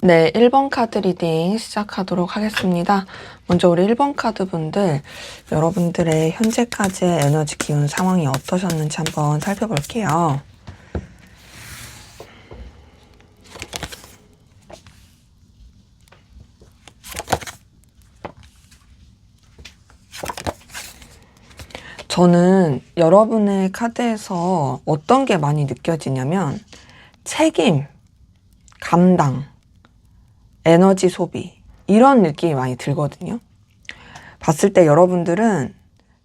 네, 1번 카드 리딩 시작하도록 하겠습니다. 먼저 우리 1번 카드 분들, 여러분들의 현재까지의 에너지 기운 상황이 어떠셨는지 한번 살펴볼게요. 저는 여러분의 카드에서 어떤 게 많이 느껴지냐면 책임, 감당, 에너지 소비 이런 느낌이 많이 들거든요. 봤을 때 여러분들은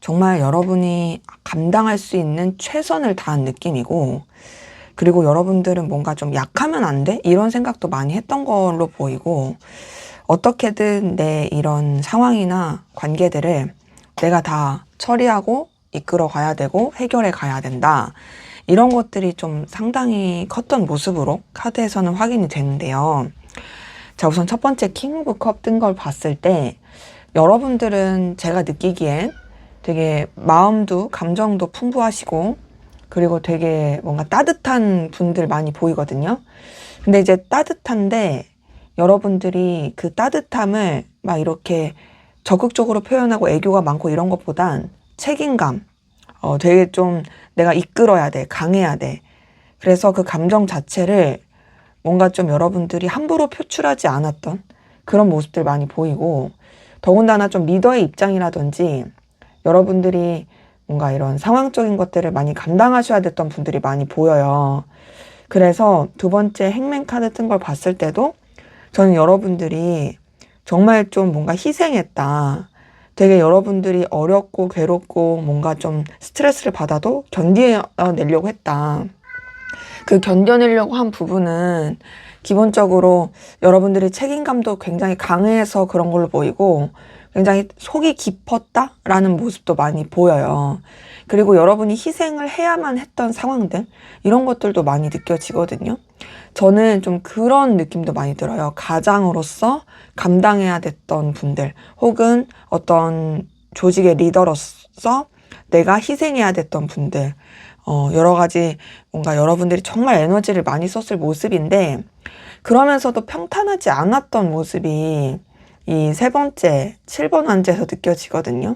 정말 여러분이 감당할 수 있는 최선을 다한 느낌이고, 그리고 여러분들은 뭔가 좀 약하면 안 돼? 이런 생각도 많이 했던 걸로 보이고, 어떻게든 내 이런 상황이나 관계들을 내가 다 처리하고 이끌어 가야 되고 해결해 가야 된다. 이런 것들이 좀 상당히 컸던 모습으로 카드에서는 확인이 되는데요. 자, 우선 첫 번째 킹 오브 컵 뜬 걸 봤을 때 여러분들은 제가 느끼기엔 되게 마음도 감정도 풍부하시고, 그리고 되게 뭔가 따뜻한 분들 많이 보이거든요. 근데 이제 따뜻한데 여러분들이 그 따뜻함을 막 이렇게 적극적으로 표현하고 애교가 많고 이런 것보단 책임감, 되게 좀 내가 이끌어야 돼, 강해야 돼. 그래서 그 감정 자체를 뭔가 좀 여러분들이 함부로 표출하지 않았던 그런 모습들 많이 보이고, 더군다나 좀 리더의 입장이라든지 여러분들이 뭔가 이런 상황적인 것들을 많이 감당하셔야 됐던 분들이 많이 보여요. 그래서 두 번째 행맨 카드 뜬 걸 봤을 때도 저는 여러분들이 정말 좀 뭔가 희생했다. 되게 여러분들이 어렵고 괴롭고 뭔가 좀 스트레스를 받아도 견뎌내려고 했다. 그 견뎌내려고 한 부분은 기본적으로 여러분들이 책임감도 굉장히 강해서 그런 걸로 보이고, 굉장히 속이 깊었다라는 모습도 많이 보여요. 그리고 여러분이 희생을 해야만 했던 상황들, 이런 것들도 많이 느껴지거든요. 저는 좀 그런 느낌도 많이 들어요. 가장으로서 감당해야 됐던 분들, 혹은 어떤 조직의 리더로서 내가 희생해야 됐던 분들, 여러 가지 뭔가 여러분들이 정말 에너지를 많이 썼을 모습인데, 그러면서도 평탄하지 않았던 모습이 이 세 번째 7번 한지에서 느껴지거든요.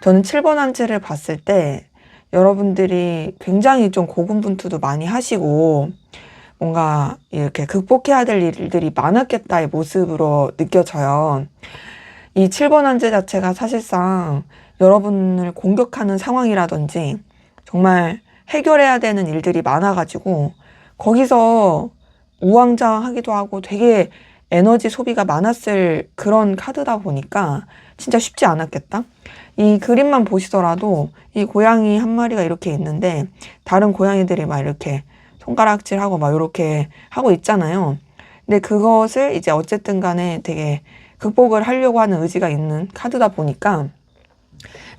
저는 7번 한지를 봤을 때 여러분들이 굉장히 좀 고군분투도 많이 하시고 뭔가 이렇게 극복해야 될 일들이 많았겠다의 모습으로 느껴져요. 이 7번 한지 자체가 사실상 여러분을 공격하는 상황이라든지 정말 해결해야 되는 일들이 많아가지고 거기서 우왕좌왕하기도 하고 되게 에너지 소비가 많았을 그런 카드다 보니까 진짜 쉽지 않았겠다. 이 그림만 보시더라도 이 고양이 한 마리가 이렇게 있는데 다른 고양이들이 막 이렇게 손가락질하고 막 이렇게 하고 있잖아요. 근데 그것을 이제 어쨌든 간에 되게 극복을 하려고 하는 의지가 있는 카드다 보니까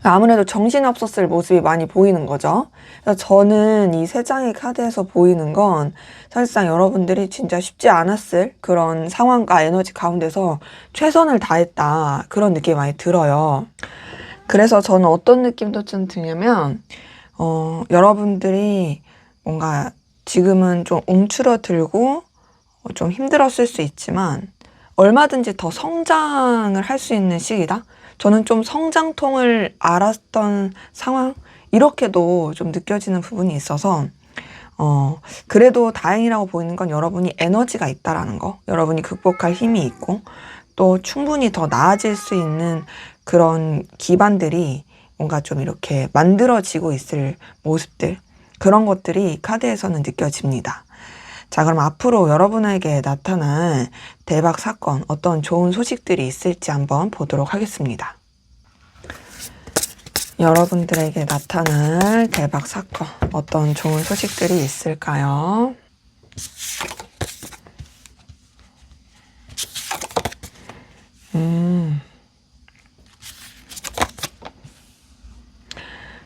아무래도 정신없었을 모습이 많이 보이는 거죠. 그래서 저는 이 세 장의 카드에서 보이는 건 사실상 여러분들이 진짜 쉽지 않았을 그런 상황과 에너지 가운데서 최선을 다했다, 그런 느낌이 많이 들어요. 그래서 저는 어떤 느낌도 좀 드냐면 여러분들이 뭔가 지금은 좀 움츠러들고 좀 힘들었을 수 있지만 얼마든지 더 성장을 할 수 있는 시기다. 저는 좀 성장통을 알았던 상황, 이렇게도 좀 느껴지는 부분이 있어서 그래도 다행이라고 보이는 건 여러분이 에너지가 있다라는 거, 여러분이 극복할 힘이 있고 또 충분히 더 나아질 수 있는 그런 기반들이 뭔가 좀 이렇게 만들어지고 있을 모습들, 그런 것들이 카드에서는 느껴집니다. 자, 그럼 앞으로 여러분에게 나타날 대박 사건, 어떤 좋은 소식들이 있을지 한번 보도록 하겠습니다. 여러분들에게 나타날 대박 사건, 어떤 좋은 소식들이 있을까요?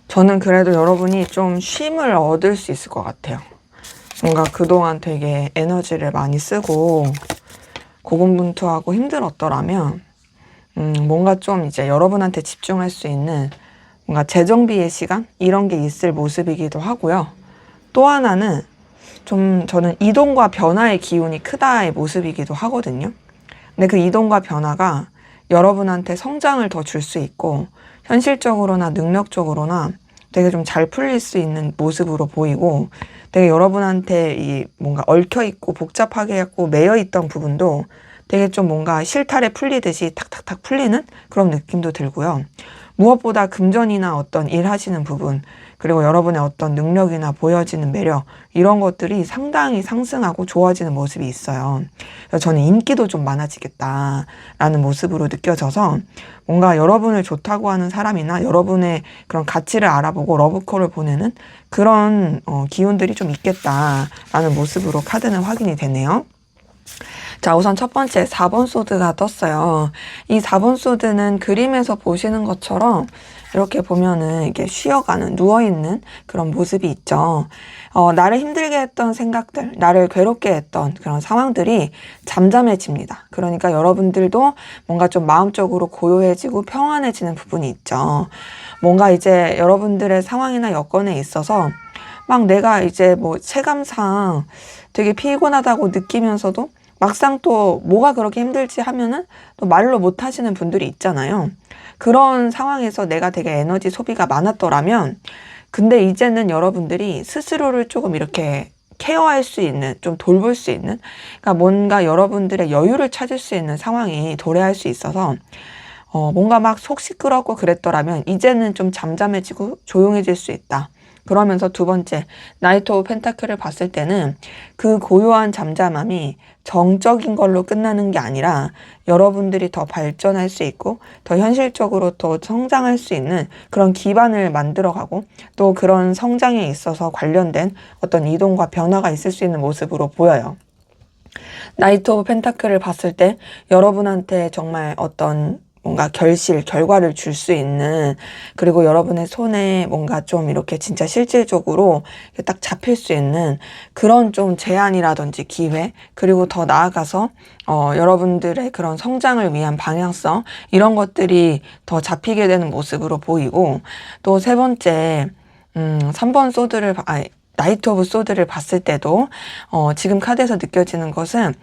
저는 그래도 여러분이 좀 쉼을 얻을 수 있을 것 같아요. 뭔가 그동안 되게 에너지를 많이 쓰고 고군분투하고 힘들었더라면 뭔가 좀 이제 여러분한테 집중할 수 있는 뭔가 재정비의 시간? 이런 게 있을 모습이기도 하고요. 또 하나는 좀 저는 이동과 변화의 기운이 크다의 모습이기도 하거든요. 근데 그 이동과 변화가 여러분한테 성장을 더 줄 수 있고 현실적으로나 능력적으로나 되게 좀 잘 풀릴 수 있는 모습으로 보이고 되게 여러분한테 이 뭔가 얽혀있고 복잡하게 했고 매여있던 부분도 되게 좀 뭔가 실타래 풀리듯이 탁탁탁 풀리는 그런 느낌도 들고요. 무엇보다 금전이나 어떤 일하시는 부분, 그리고 여러분의 어떤 능력이나 보여지는 매력, 이런 것들이 상당히 상승하고 좋아지는 모습이 있어요. 그래서 저는 인기도 좀 많아지겠다라는 모습으로 느껴져서 뭔가 여러분을 좋다고 하는 사람이나 여러분의 그런 가치를 알아보고 러브콜을 보내는 그런 기운들이 좀 있겠다라는 모습으로 카드는 확인이 되네요. 자, 우선 첫 번째 4번 소드가 떴어요. 이 4번 소드는 그림에서 보시는 것처럼 이렇게 보면은 이게 쉬어가는, 누워있는 그런 모습이 있죠. 나를 힘들게 했던 생각들, 나를 괴롭게 했던 그런 상황들이 잠잠해집니다. 그러니까 여러분들도 뭔가 좀 마음적으로 고요해지고 평안해지는 부분이 있죠. 뭔가 이제 여러분들의 상황이나 여건에 있어서 막 내가 이제 뭐 체감상 되게 피곤하다고 느끼면서도 막상 또 뭐가 그렇게 힘들지 하면은 또 말로 못 하시는 분들이 있잖아요. 그런 상황에서 내가 되게 에너지 소비가 많았더라면 근데 이제는 여러분들이 스스로를 조금 이렇게 케어할 수 있는, 좀 돌볼 수 있는, 그러니까 뭔가 여러분들의 여유를 찾을 수 있는 상황이 도래할 수 있어서 뭔가 막 속 시끄럽고 그랬더라면 이제는 좀 잠잠해지고 조용해질 수 있다. 그러면서 두 번째, 나이트 오브 펜타클을 봤을 때는 그 고요한 잠잠함이 정적인 걸로 끝나는 게 아니라 여러분들이 더 발전할 수 있고 더 현실적으로 더 성장할 수 있는 그런 기반을 만들어가고 또 그런 성장에 있어서 관련된 어떤 이동과 변화가 있을 수 있는 모습으로 보여요. 나이트 오브 펜타클을 봤을 때 여러분한테 정말 어떤 뭔가 결과를 줄 수 있는, 그리고 여러분의 손에 뭔가 좀 이렇게 진짜 실질적으로 딱 잡힐 수 있는 그런 좀 제안이라든지 기회, 그리고 더 나아가서 여러분들의 그런 성장을 위한 방향성, 이런 것들이 더 잡히게 되는 모습으로 보이고, 또 세 번째 3번 나이트 오브 소드를 봤을 때도 지금 카드에서 느껴지는 것은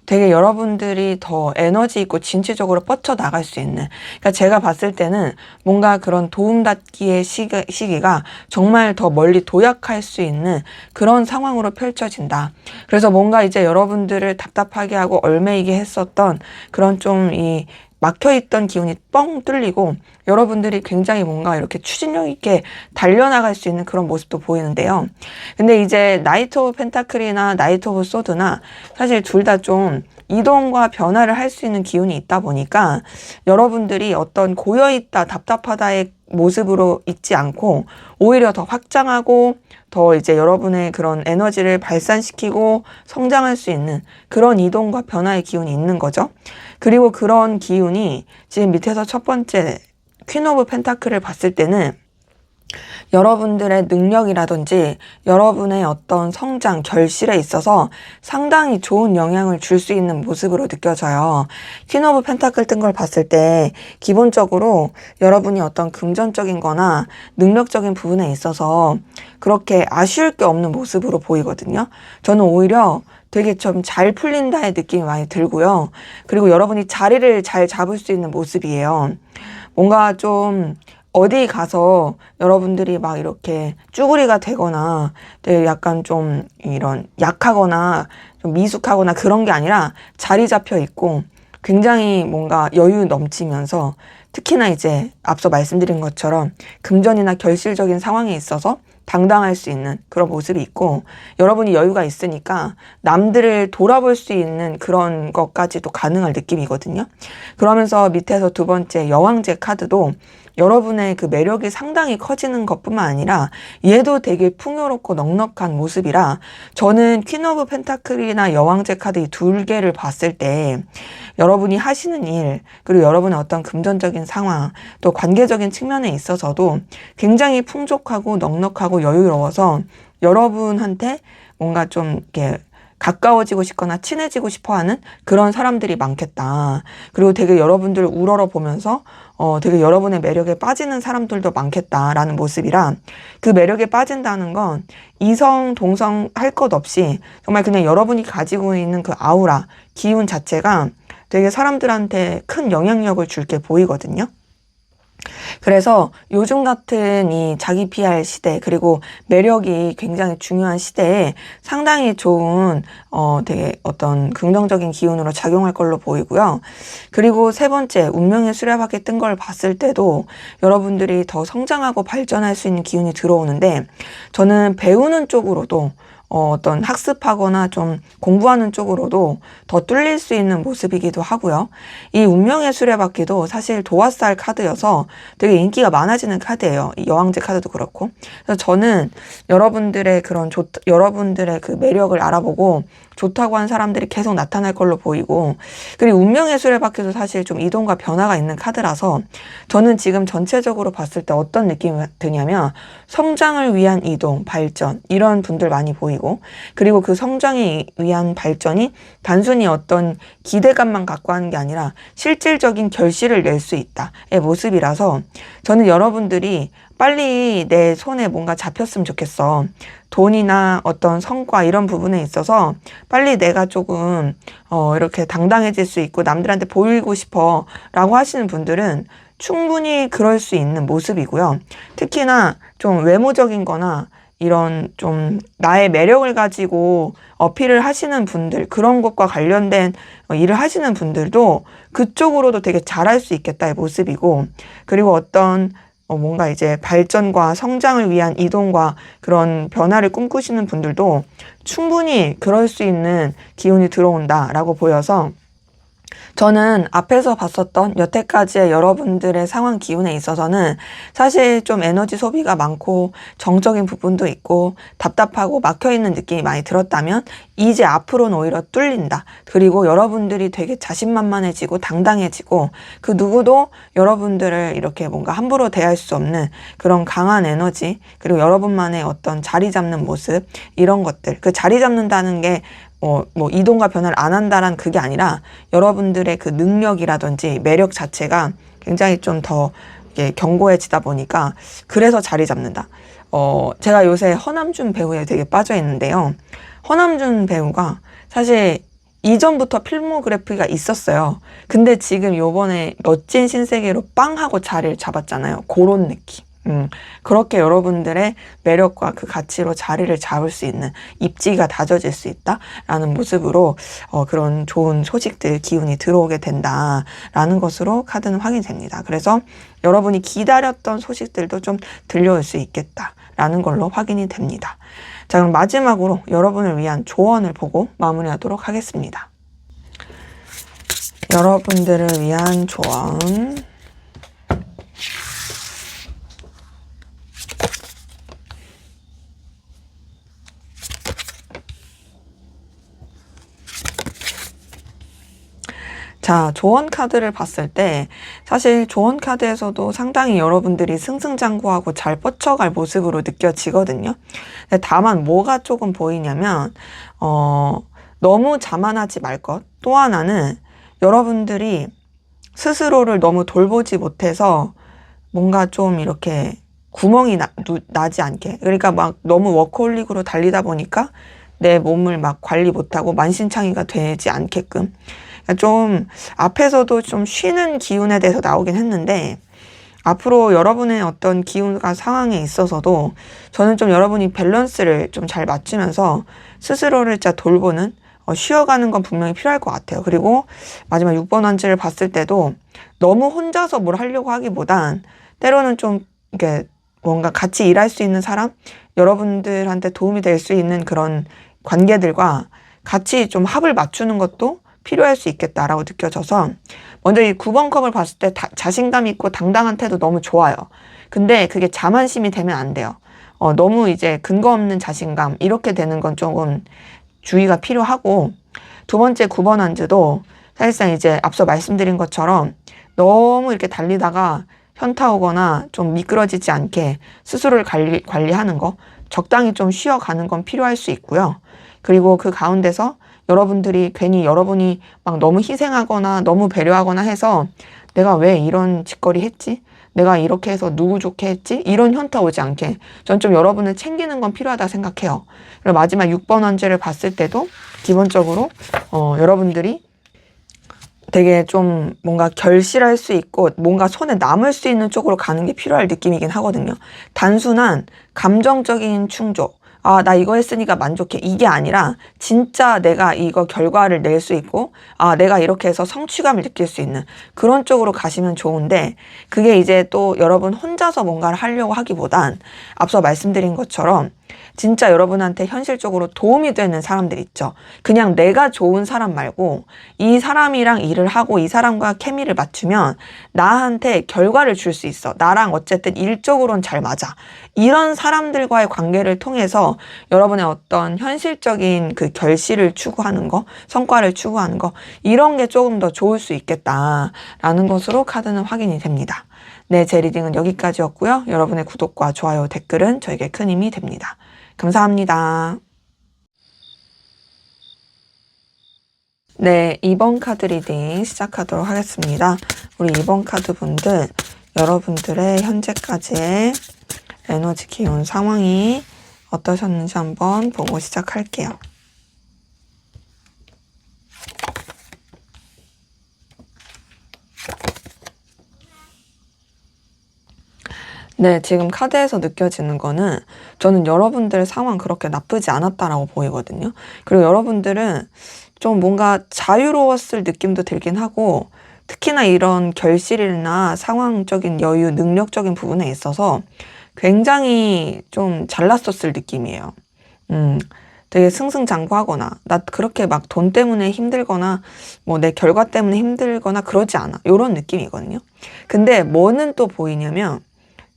되게 여러분들이 더 에너지 있고 진취적으로 뻗쳐나갈 수 있는, 그러니까 제가 봤을 때는 뭔가 그런 도움닫기의 시기가 정말 더 멀리 도약할 수 있는 그런 상황으로 펼쳐진다. 그래서 뭔가 이제 여러분들을 답답하게 하고 얼매이게 했었던 그런 좀 이 막혀있던 기운이 뻥 뚫리고 여러분들이 굉장히 뭔가 이렇게 추진력 있게 달려나갈 수 있는 그런 모습도 보이는데요. 근데 이제 나이트 오브 펜타클이나 나이트 오브 소드나 사실 둘 다 좀 이동과 변화를 할 수 있는 기운이 있다 보니까 여러분들이 어떤 고여있다, 답답하다의 모습으로 있지 않고 오히려 더 확장하고 더 이제 여러분의 그런 에너지를 발산시키고 성장할 수 있는 그런 이동과 변화의 기운이 있는 거죠. 그리고 그런 기운이 지금 밑에서 첫 번째 퀸 오브 펜타클을 봤을 때는 여러분들의 능력이라든지 여러분의 어떤 성장, 결실에 있어서 상당히 좋은 영향을 줄 수 있는 모습으로 느껴져요. 퀸 오브 펜타클 뜬 걸 봤을 때 기본적으로 여러분이 어떤 금전적인 거나 능력적인 부분에 있어서 그렇게 아쉬울 게 없는 모습으로 보이거든요. 저는 오히려 되게 좀 잘 풀린다의 느낌이 많이 들고요. 그리고 여러분이 자리를 잘 잡을 수 있는 모습이에요. 뭔가 좀 어디 가서 여러분들이 막 이렇게 쭈구리가 되거나 되게 약간 좀 이런 약하거나 좀 미숙하거나 그런 게 아니라 자리 잡혀 있고 굉장히 뭔가 여유 넘치면서 특히나 이제 앞서 말씀드린 것처럼 금전이나 결실적인 상황에 있어서 당당할 수 있는 그런 모습이 있고 여러분이 여유가 있으니까 남들을 돌아볼 수 있는 그런 것까지도 가능할 느낌이거든요. 그러면서 밑에서 두 번째 여왕제 카드도 여러분의 그 매력이 상당히 커지는 것뿐만 아니라 얘도 되게 풍요롭고 넉넉한 모습이라 저는 퀸 오브 펜타클이나 여왕제 카드 이 두 개를 봤을 때 여러분이 하시는 일, 그리고 여러분의 어떤 금전적인 상황, 또 관계적인 측면에 있어서도 굉장히 풍족하고 넉넉하고 여유로워서 여러분한테 뭔가 좀 이렇게 가까워지고 싶거나 친해지고 싶어 하는 그런 사람들이 많겠다. 그리고 되게 여러분들 우러러 보면서 되게 여러분의 매력에 빠지는 사람들도 많겠다라는 모습이라, 그 매력에 빠진다는 건 이성, 동성 할 것 없이 정말 그냥 여러분이 가지고 있는 그 아우라, 기운 자체가 되게 사람들한테 큰 영향력을 줄 게 보이거든요. 그래서 요즘 같은 이 자기 PR 시대, 그리고 매력이 굉장히 중요한 시대에 상당히 좋은 되게 어떤 긍정적인 기운으로 작용할 걸로 보이고요. 그리고 세 번째, 운명의 수레바퀴 뜬 걸 봤을 때도 여러분들이 더 성장하고 발전할 수 있는 기운이 들어오는데, 저는 배우는 쪽으로도 어떤 학습하거나 좀 공부하는 쪽으로도 더 뚫릴 수 있는 모습이기도 하고요. 이 운명의 수레바퀴도 사실 도화살 카드여서 되게 인기가 많아지는 카드예요. 이 여왕제 카드도 그렇고. 그래서 저는 여러분들의 여러분들의 그 매력을 알아보고 좋다고 한 사람들이 계속 나타날 걸로 보이고, 그리고 운명의 수레바퀴도 사실 좀 이동과 변화가 있는 카드라서 저는 지금 전체적으로 봤을 때 어떤 느낌이 드냐면 성장을 위한 이동, 발전, 이런 분들 많이 보이고, 그리고 그 성장에 위한 발전이 단순히 어떤 기대감만 갖고 하는 게 아니라 실질적인 결실을 낼 수 있다의 모습이라서, 저는 여러분들이 빨리 내 손에 뭔가 잡혔으면 좋겠어. 돈이나 어떤 성과 이런 부분에 있어서 빨리 내가 조금 이렇게 당당해질 수 있고 남들한테 보이고 싶어 라고 하시는 분들은 충분히 그럴 수 있는 모습이고요. 특히나 좀 외모적인 거나 이런 좀 나의 매력을 가지고 어필을 하시는 분들, 그런 것과 관련된 일을 하시는 분들도 그쪽으로도 되게 잘할 수 있겠다의 모습이고, 그리고 어떤 뭔가 이제 발전과 성장을 위한 이동과 그런 변화를 꿈꾸시는 분들도 충분히 그럴 수 있는 기운이 들어온다라고 보여서, 저는 앞에서 봤었던 여태까지의 여러분들의 상황 기운에 있어서는 사실 좀 에너지 소비가 많고 정적인 부분도 있고 답답하고 막혀있는 느낌이 많이 들었다면, 이제 앞으로는 오히려 뚫린다. 그리고 여러분들이 되게 자신만만해지고 당당해지고, 그 누구도 여러분들을 이렇게 뭔가 함부로 대할 수 없는 그런 강한 에너지, 그리고 여러분만의 어떤 자리 잡는 모습, 이런 것들, 그 자리 잡는다는 게 뭐 이동과 변화를 안 한다란 그게 아니라 여러분들의 그 능력이라든지 매력 자체가 굉장히 좀 더 견고해지다 보니까, 그래서 자리 잡는다. 제가 요새 허남준 배우에 되게 빠져 있는데요. 허남준 배우가 사실 이전부터 필모그래피가 있었어요. 근데 지금 요번에 멋진 신세계로 빵 하고 자리를 잡았잖아요. 그런 느낌. 그렇게 여러분들의 매력과 그 가치로 자리를 잡을 수 있는 입지가 다져질 수 있다라는 모습으로 그런 좋은 소식들, 기운이 들어오게 된다라는 것으로 카드는 확인됩니다. 그래서 여러분이 기다렸던 소식들도 좀 들려올 수 있겠다라는 걸로 확인이 됩니다. 자, 그럼 마지막으로 여러분을 위한 조언을 보고 마무리하도록 하겠습니다. 여러분들을 위한 조언. 자, 조언 카드를 봤을 때 사실 조언 카드에서도 상당히 여러분들이 승승장구하고 잘 뻗쳐갈 모습으로 느껴지거든요. 근데 다만 뭐가 조금 보이냐면 너무 자만하지 말 것. 또 하나는 여러분들이 스스로를 너무 돌보지 못해서 뭔가 좀 이렇게 구멍이 나지 않게, 그러니까 막 너무 워커홀릭으로 달리다 보니까 내 몸을 막 관리 못하고 만신창이가 되지 않게끔, 좀 앞에서도 좀 쉬는 기운에 대해서 나오긴 했는데, 앞으로 여러분의 어떤 기운과 상황에 있어서도 저는 좀 여러분이 밸런스를 좀 잘 맞추면서 스스로를 진짜 돌보는, 쉬어가는 건 분명히 필요할 것 같아요. 그리고 마지막 6번 원지를 봤을 때도 너무 혼자서 뭘 하려고 하기보단 때로는 좀 이렇게 뭔가 같이 일할 수 있는 사람, 여러분들한테 도움이 될 수 있는 그런 관계들과 같이 좀 합을 맞추는 것도 필요할 수 있겠다라고 느껴져서, 먼저 이 9번 컵을 봤을 때 자신감 있고 당당한 태도 너무 좋아요. 근데 그게 자만심이 되면 안 돼요. 너무 이제 근거 없는 자신감 이렇게 되는 건 조금 주의가 필요하고, 두 번째 9번 한즈도 사실상 이제 앞서 말씀드린 것처럼 너무 이렇게 달리다가 현타 오거나 좀 미끄러지지 않게 스스로를 관리하는 거, 적당히 좀 쉬어가는 건 필요할 수 있고요. 그리고 그 가운데서 여러분들이 괜히 여러분이 막 너무 희생하거나 너무 배려하거나 해서 내가 왜 이런 짓거리 했지? 내가 이렇게 해서 누구 좋게 했지? 이런 현타 오지 않게 전 좀 여러분을 챙기는 건 필요하다 생각해요. 그리고 마지막 6번 원제를 봤을 때도 기본적으로 여러분들이 되게 좀 뭔가 결실할 수 있고 뭔가 손에 남을 수 있는 쪽으로 가는 게 필요할 느낌이긴 하거든요. 단순한 감정적인 충족, 아, 나 이거 했으니까 만족해. 이게 아니라 진짜 내가 이거 결과를 낼 수 있고, 아, 내가 이렇게 해서 성취감을 느낄 수 있는 그런 쪽으로 가시면 좋은데, 그게 이제 또 여러분 혼자서 뭔가를 하려고 하기보단 앞서 말씀드린 것처럼 진짜 여러분한테 현실적으로 도움이 되는 사람들 있죠. 그냥 내가 좋은 사람 말고 이 사람이랑 일을 하고 이 사람과 케미를 맞추면 나한테 결과를 줄 수 있어. 나랑 어쨌든 일적으로는 잘 맞아. 이런 사람들과의 관계를 통해서 여러분의 어떤 현실적인 그 결실을 추구하는 거, 성과를 추구하는 거, 이런 게 조금 더 좋을 수 있겠다라는 것으로 카드는 확인이 됩니다. 네, 제 리딩은 여기까지였고요. 여러분의 구독과 좋아요, 댓글은 저에게 큰 힘이 됩니다. 감사합니다. 네, 2번 카드 리딩 시작하도록 하겠습니다. 우리 2번 카드 분들, 여러분들의 현재까지의 에너지 기운 상황이 어떠셨는지 한번 보고 시작할게요. 네, 지금 카드에서 느껴지는 거는 저는 여러분들 상황 그렇게 나쁘지 않았다라고 보이거든요. 그리고 여러분들은 좀 뭔가 자유로웠을 느낌도 들긴 하고, 특히나 이런 결실이나 상황적인 여유, 능력적인 부분에 있어서 굉장히 좀 잘났었을 느낌이에요. 되게 승승장구하거나, 나 그렇게 막 돈 때문에 힘들거나, 뭐 내 결과 때문에 힘들거나 그러지 않아. 이런 느낌이거든요. 근데 뭐는 또 보이냐면,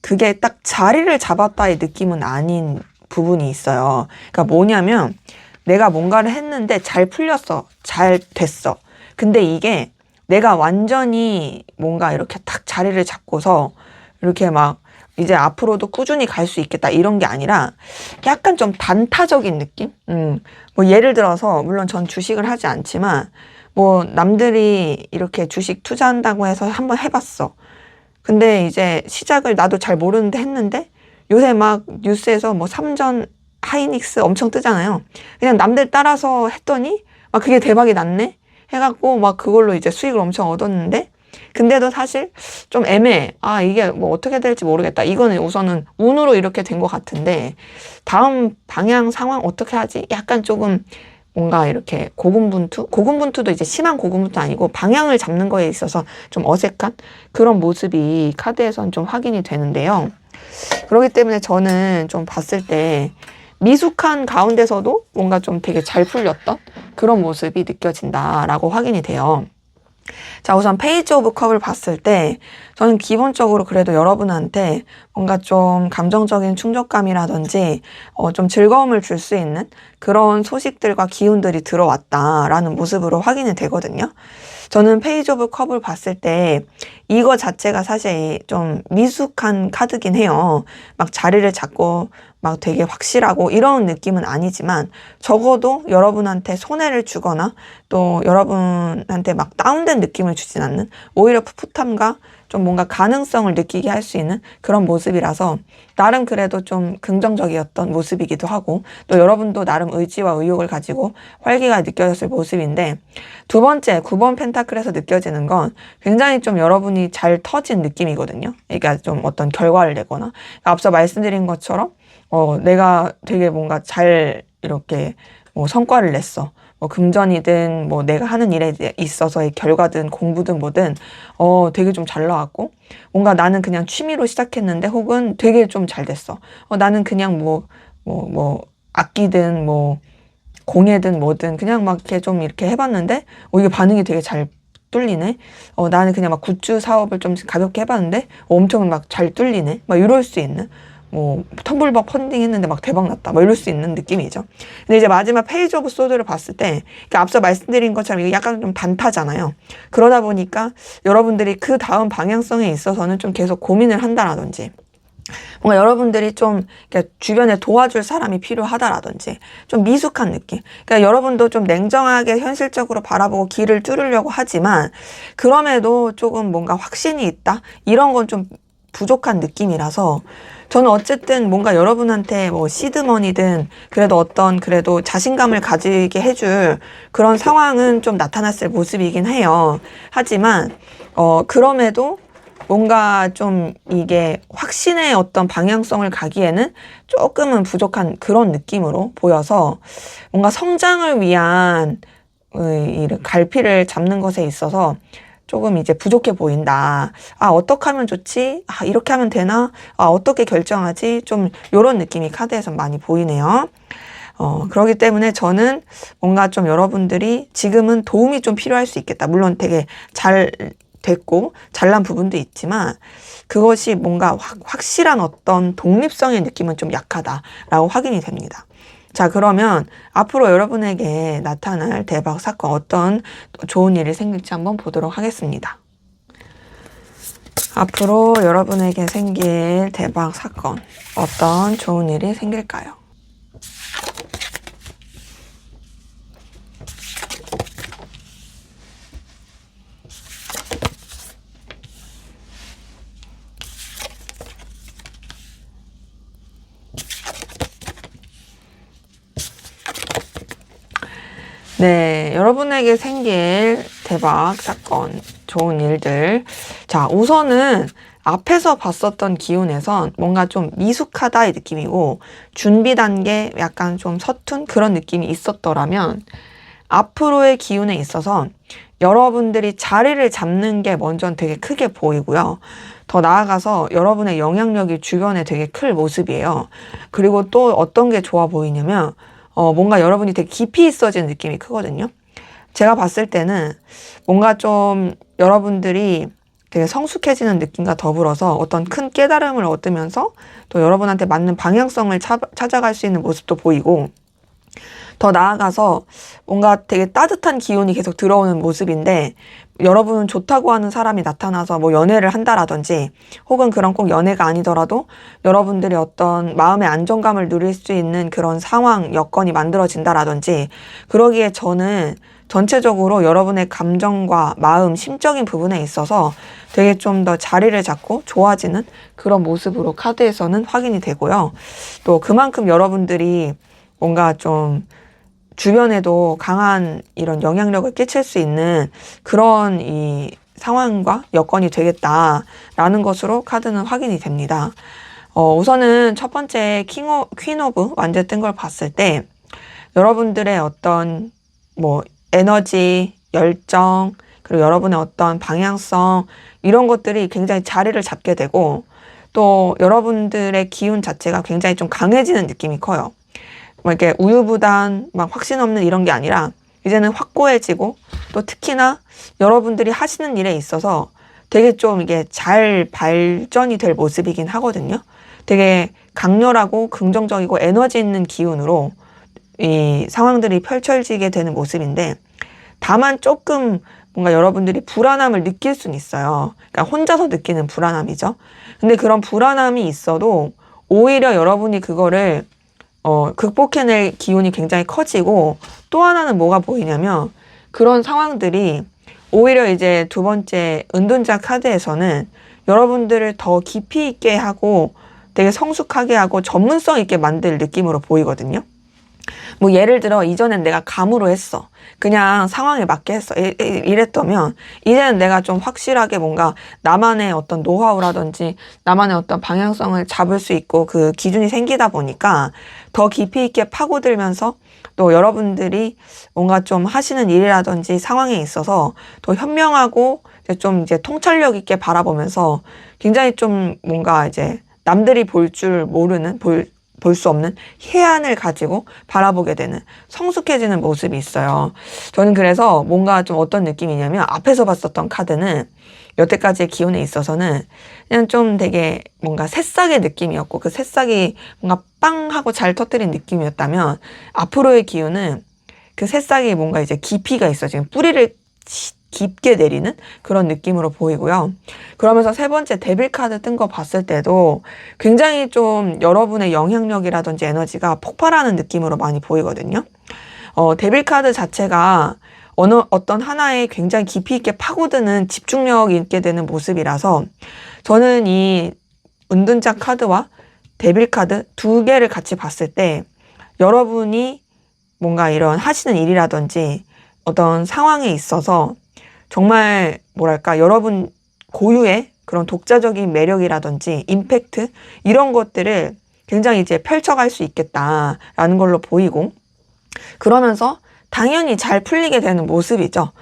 그게 딱 자리를 잡았다의 느낌은 아닌 부분이 있어요. 그러니까 뭐냐면 내가 뭔가를 했는데 잘 풀렸어. 잘 됐어. 근데 이게 내가 완전히 뭔가 이렇게 딱 자리를 잡고서 이렇게 막 이제 앞으로도 꾸준히 갈 수 있겠다 이런 게 아니라 약간 좀 단타적인 느낌? 뭐 예를 들어서 물론 전 주식을 하지 않지만 뭐 남들이 이렇게 주식 투자한다고 해서 한번 해봤어. 근데 이제 시작을 나도 잘 모르는데 했는데 요새 막 뉴스에서 뭐 삼전 하이닉스 엄청 뜨잖아요. 그냥 남들 따라서 했더니 막 그게 대박이 났네? 해갖고 막 그걸로 이제 수익을 엄청 얻었는데 근데도 사실 좀 애매해. 아, 이게 뭐 어떻게 될지 모르겠다. 이거는 우선은 운으로 이렇게 된 것 같은데 다음 방향 상황 어떻게 하지? 약간 조금 뭔가 이렇게 고군분투? 고군분투도 이제 심한 고군분투 아니고 방향을 잡는 거에 있어서 좀 어색한 그런 모습이 카드에선 좀 확인이 되는데요. 그렇기 때문에 저는 좀 봤을 때 미숙한 가운데서도 뭔가 좀 되게 잘 풀렸던 그런 모습이 느껴진다라고 확인이 돼요. 자, 우선 페이지 오브 컵을 봤을 때 저는 기본적으로 그래도 여러분한테 뭔가 좀 감정적인 충족감이라든지 좀 즐거움을 줄 수 있는 그런 소식들과 기운들이 들어왔다라는 모습으로 확인이 되거든요. 저는 페이지 오브 컵을 봤을 때 이거 자체가 사실 좀 미숙한 카드긴 해요. 막 자리를 잡고 막 되게 확실하고 이런 느낌은 아니지만 적어도 여러분한테 손해를 주거나 또 여러분한테 막 다운된 느낌을 주진 않는 오히려 풋풋함과 좀 뭔가 가능성을 느끼게 할 수 있는 그런 모습이라서 나름 그래도 좀 긍정적이었던 모습이기도 하고 또 여러분도 나름 의지와 의욕을 가지고 활기가 느껴졌을 모습인데 두 번째 9번 펜타클에서 느껴지는 건 굉장히 좀 여러분이 잘 터진 느낌이거든요. 그러니까 좀 어떤 결과를 내거나 앞서 말씀드린 것처럼 내가 되게 뭔가 잘 이렇게 뭐 성과를 냈어. 뭐 금전이든 뭐 내가 하는 일에 있어서의 결과든 공부든 뭐든 되게 좀 잘 나왔고 뭔가 나는 그냥 취미로 시작했는데 혹은 되게 좀 잘 됐어. 나는 그냥 뭐 악기든 뭐 공예든 뭐든 그냥 막 이렇게 좀 이렇게 해봤는데 이게 반응이 되게 잘 뚫리네. 나는 그냥 막 굿즈 사업을 좀 가볍게 해봤는데 엄청 막 잘 뚫리네. 막 이럴 수 있는 뭐 텀블벅 펀딩 했는데 막 대박 났다 뭐 이럴 수 있는 느낌이죠. 근데 이제 마지막 페이지 오브 소드를 봤을 때 앞서 말씀드린 것처럼 이게 약간 좀 단타잖아요. 그러다 보니까 여러분들이 그 다음 방향성에 있어서는 좀 계속 고민을 한다라든지 뭔가 여러분들이 좀 주변에 도와줄 사람이 필요하다라든지 좀 미숙한 느낌. 그러니까 여러분도 좀 냉정하게 현실적으로 바라보고 길을 뚫으려고 하지만 그럼에도 조금 뭔가 확신이 있다? 이런 건 좀 부족한 느낌이라서 저는 어쨌든 뭔가 여러분한테 뭐 시드머니든 그래도 자신감을 가지게 해줄 그런 상황은 좀 나타났을 모습이긴 해요. 하지만 그럼에도 뭔가 좀 이게 확신의 어떤 방향성을 가기에는 조금은 부족한 그런 느낌으로 보여서 뭔가 성장을 위한 갈피를 잡는 것에 있어서 조금 이제 부족해 보인다. 아, 어떻게 하면 좋지? 아, 이렇게 하면 되나? 아, 어떻게 결정하지? 좀 요런 느낌이 카드에서 많이 보이네요. 그렇기 때문에 저는 뭔가 좀 여러분들이 지금은 도움이 좀 필요할 수 있겠다. 물론 되게 잘 됐고 잘난 부분도 있지만 그것이 뭔가 확실한 어떤 독립성의 느낌은 좀 약하다라고 확인이 됩니다. 자, 그러면 앞으로 여러분에게 나타날 대박 사건 어떤 좋은 일이 생길지 한번 보도록 하겠습니다. 앞으로 여러분에게 생길 대박 사건 어떤 좋은 일이 생길까요? 네, 여러분에게 생길 대박 사건, 좋은 일들. 자, 우선은 앞에서 봤었던 기운에선 뭔가 좀 미숙하다의 느낌이고 준비 단계 약간 좀 서툰 그런 느낌이 있었더라면 앞으로의 기운에 있어서 여러분들이 자리를 잡는 게 먼저 되게 크게 보이고요. 더 나아가서 여러분의 영향력이 주변에 되게 클 모습이에요. 그리고 또 어떤 게 좋아 보이냐면 뭔가 여러분이 되게 깊이 있어지는 느낌이 크거든요. 제가 봤을 때는 뭔가 좀 여러분들이 되게 성숙해지는 느낌과 더불어서 어떤 큰 깨달음을 얻으면서 또 여러분한테 맞는 방향성을 찾아갈 수 있는 모습도 보이고 더 나아가서 뭔가 되게 따뜻한 기운이 계속 들어오는 모습인데 여러분은 좋다고 하는 사람이 나타나서 뭐 연애를 한다라든지 혹은 그런 꼭 연애가 아니더라도 여러분들이 어떤 마음의 안정감을 누릴 수 있는 그런 상황, 여건이 만들어진다라든지 그러기에 저는 전체적으로 여러분의 감정과 마음, 심적인 부분에 있어서 되게 좀 더 자리를 잡고 좋아지는 그런 모습으로 카드에서는 확인이 되고요. 또 그만큼 여러분들이 뭔가 좀 주변에도 강한 이런 영향력을 끼칠 수 있는 그런 이 상황과 여건이 되겠다라는 것으로 카드는 확인이 됩니다. 우선은 첫 번째 퀸 오브 완제 뜬 걸 봤을 때 여러분들의 어떤 뭐 에너지, 열정, 그리고 여러분의 어떤 방향성 이런 것들이 굉장히 자리를 잡게 되고 또 여러분들의 기운 자체가 굉장히 좀 강해지는 느낌이 커요. 뭐 이렇게 우유부단 막 확신 없는 이런 게 아니라 이제는 확고해지고 또 특히나 여러분들이 하시는 일에 있어서 되게 좀 이게 잘 발전이 될 모습이긴 하거든요. 되게 강렬하고 긍정적이고 에너지 있는 기운으로 이 상황들이 펼쳐지게 되는 모습인데 다만 조금 뭔가 여러분들이 불안함을 느낄 수는 있어요. 그러니까 혼자서 느끼는 불안함이죠. 근데 그런 불안함이 있어도 오히려 여러분이 그거를 극복해낼 기운이 굉장히 커지고 또 하나는 뭐가 보이냐면 그런 상황들이 오히려 이제 두 번째 은둔자 카드에서는 여러분들을 더 깊이 있게 하고 되게 성숙하게 하고 전문성 있게 만들 느낌으로 보이거든요. 뭐 예를 들어 이전엔 내가 감으로 했어. 그냥 상황에 맞게 했어. 이랬다면 이제는 내가 좀 확실하게 뭔가 나만의 어떤 노하우라든지 나만의 어떤 방향성을 잡을 수 있고 그 기준이 생기다 보니까 더 깊이 있게 파고들면서 또 여러분들이 뭔가 좀 하시는 일이라든지 상황에 있어서 더 현명하고 좀 이제 통찰력 있게 바라보면서 굉장히 좀 뭔가 이제 남들이 볼 줄 모르는 볼 수 없는 해안을 가지고 바라보게 되는 성숙해지는 모습이 있어요. 저는 그래서 뭔가 좀 어떤 느낌이냐면 앞에서 봤었던 카드는 여태까지의 기운에 있어서는 그냥 좀 되게 뭔가 새싹의 느낌이었고 그 새싹이 뭔가 빵 하고 잘 터뜨린 느낌이었다면 앞으로의 기운은 그 새싹이 뭔가 이제 깊이가 있어. 지금 뿌리를 깊게 내리는 그런 느낌으로 보이고요. 그러면서 세 번째 데빌 카드 뜬 거 봤을 때도 굉장히 좀 여러분의 영향력이라든지 에너지가 폭발하는 느낌으로 많이 보이거든요. 데빌 카드 자체가 어떤 하나에 굉장히 깊이 있게 파고드는 집중력이 있게 되는 모습이라서 저는 이 은둔자 카드와 데빌 카드 두 개를 같이 봤을 때 여러분이 뭔가 이런 하시는 일이라든지 어떤 상황에 있어서 정말 뭐랄까 여러분 고유의 그런 독자적인 매력이라든지 임팩트 이런 것들을 굉장히 이제 펼쳐갈 수 있겠다라는 걸로 보이고 그러면서 당연히 잘 풀리게 되는 모습이죠.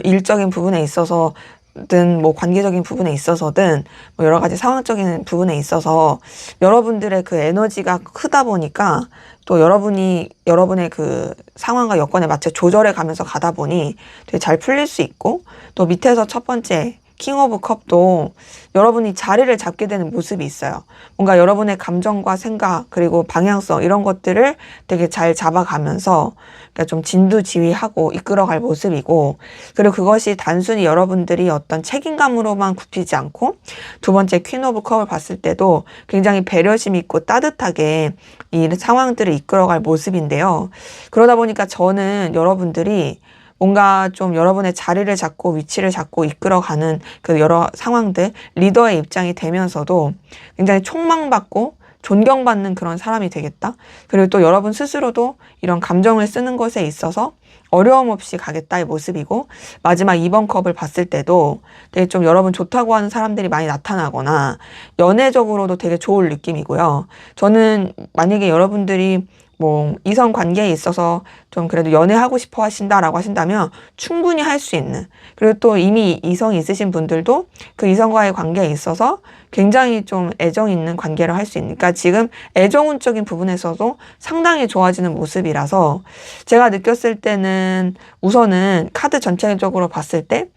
일적인 부분에 있어서든 뭐 관계적인 부분에 있어서든 뭐 여러 가지 상황적인 부분에 있어서 여러분들의 그 에너지가 크다 보니까 또 여러분의 그 상황과 여건에 맞춰 조절해 가면서 가다 보니 되게 잘 풀릴 수 있고 또 밑에서 첫 번째 킹 오브 컵도 여러분이 자리를 잡게 되는 모습이 있어요. 뭔가 여러분의 감정과 생각 그리고 방향성 이런 것들을 되게 잘 잡아가면서 그러니까 좀 진두지휘하고 이끌어갈 모습이고 그리고 그것이 단순히 여러분들이 어떤 책임감으로만 굽히지 않고 두 번째 퀸 오브 컵을 봤을 때도 굉장히 배려심 있고 따뜻하게 이 상황들을 이끌어갈 모습인데요. 그러다 보니까 저는 여러분들이 뭔가 좀 여러분의 자리를 잡고 위치를 잡고 이끌어가는 그 여러 상황들, 리더의 입장이 되면서도 굉장히 촉망받고 존경받는 그런 사람이 되겠다. 그리고 또 여러분 스스로도 이런 감정을 쓰는 것에 있어서 어려움 없이 가겠다의 모습이고 마지막 2번 컵을 봤을 때도 되게 좀 여러분 좋다고 하는 사람들이 많이 나타나거나 연애적으로도 되게 좋을 느낌이고요. 저는 만약에 여러분들이 뭐 이성 관계에 있어서 좀 그래도 연애하고 싶어 하신다라고 하신다면 충분히 할 수 있는 그리고 또 이미 이성이 있으신 분들도 그 이성과의 관계에 있어서 굉장히 좀 애정 있는 관계를 할 수 있는 그러니까 지금 애정운적인 부분에서도 상당히 좋아지는 모습이라서 제가 느꼈을 때는 우선은 카드 전체적으로 봤을 때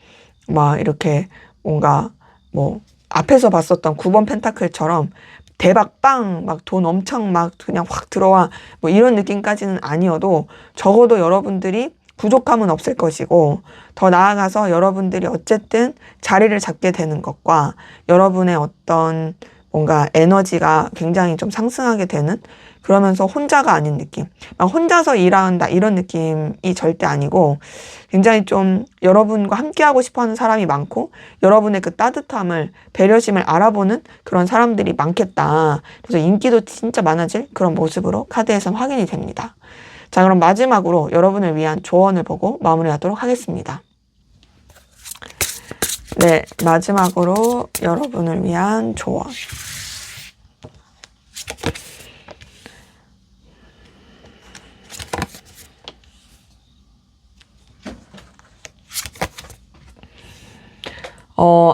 막 이렇게 뭔가 뭐 앞에서 봤었던 9번 펜타클처럼 대박 빵 막 돈 엄청 막 그냥 확 들어와 뭐 이런 느낌까지는 아니어도 적어도 여러분들이 부족함은 없을 것이고 더 나아가서 여러분들이 어쨌든 자리를 잡게 되는 것과 여러분의 어떤 뭔가 에너지가 굉장히 좀 상승하게 되는 그러면서 혼자가 아닌 느낌 막 혼자서 일한다 이런 느낌이 절대 아니고 굉장히 좀 여러분과 함께하고 싶어하는 사람이 많고 여러분의 그 따뜻함을 배려심을 알아보는 그런 사람들이 많겠다. 그래서 인기도 진짜 많아질 그런 모습으로 카드에선 확인이 됩니다. 자, 그럼 마지막으로 여러분을 위한 조언을 보고 마무리하도록 하겠습니다. 네, 마지막으로 여러분을 위한 조언.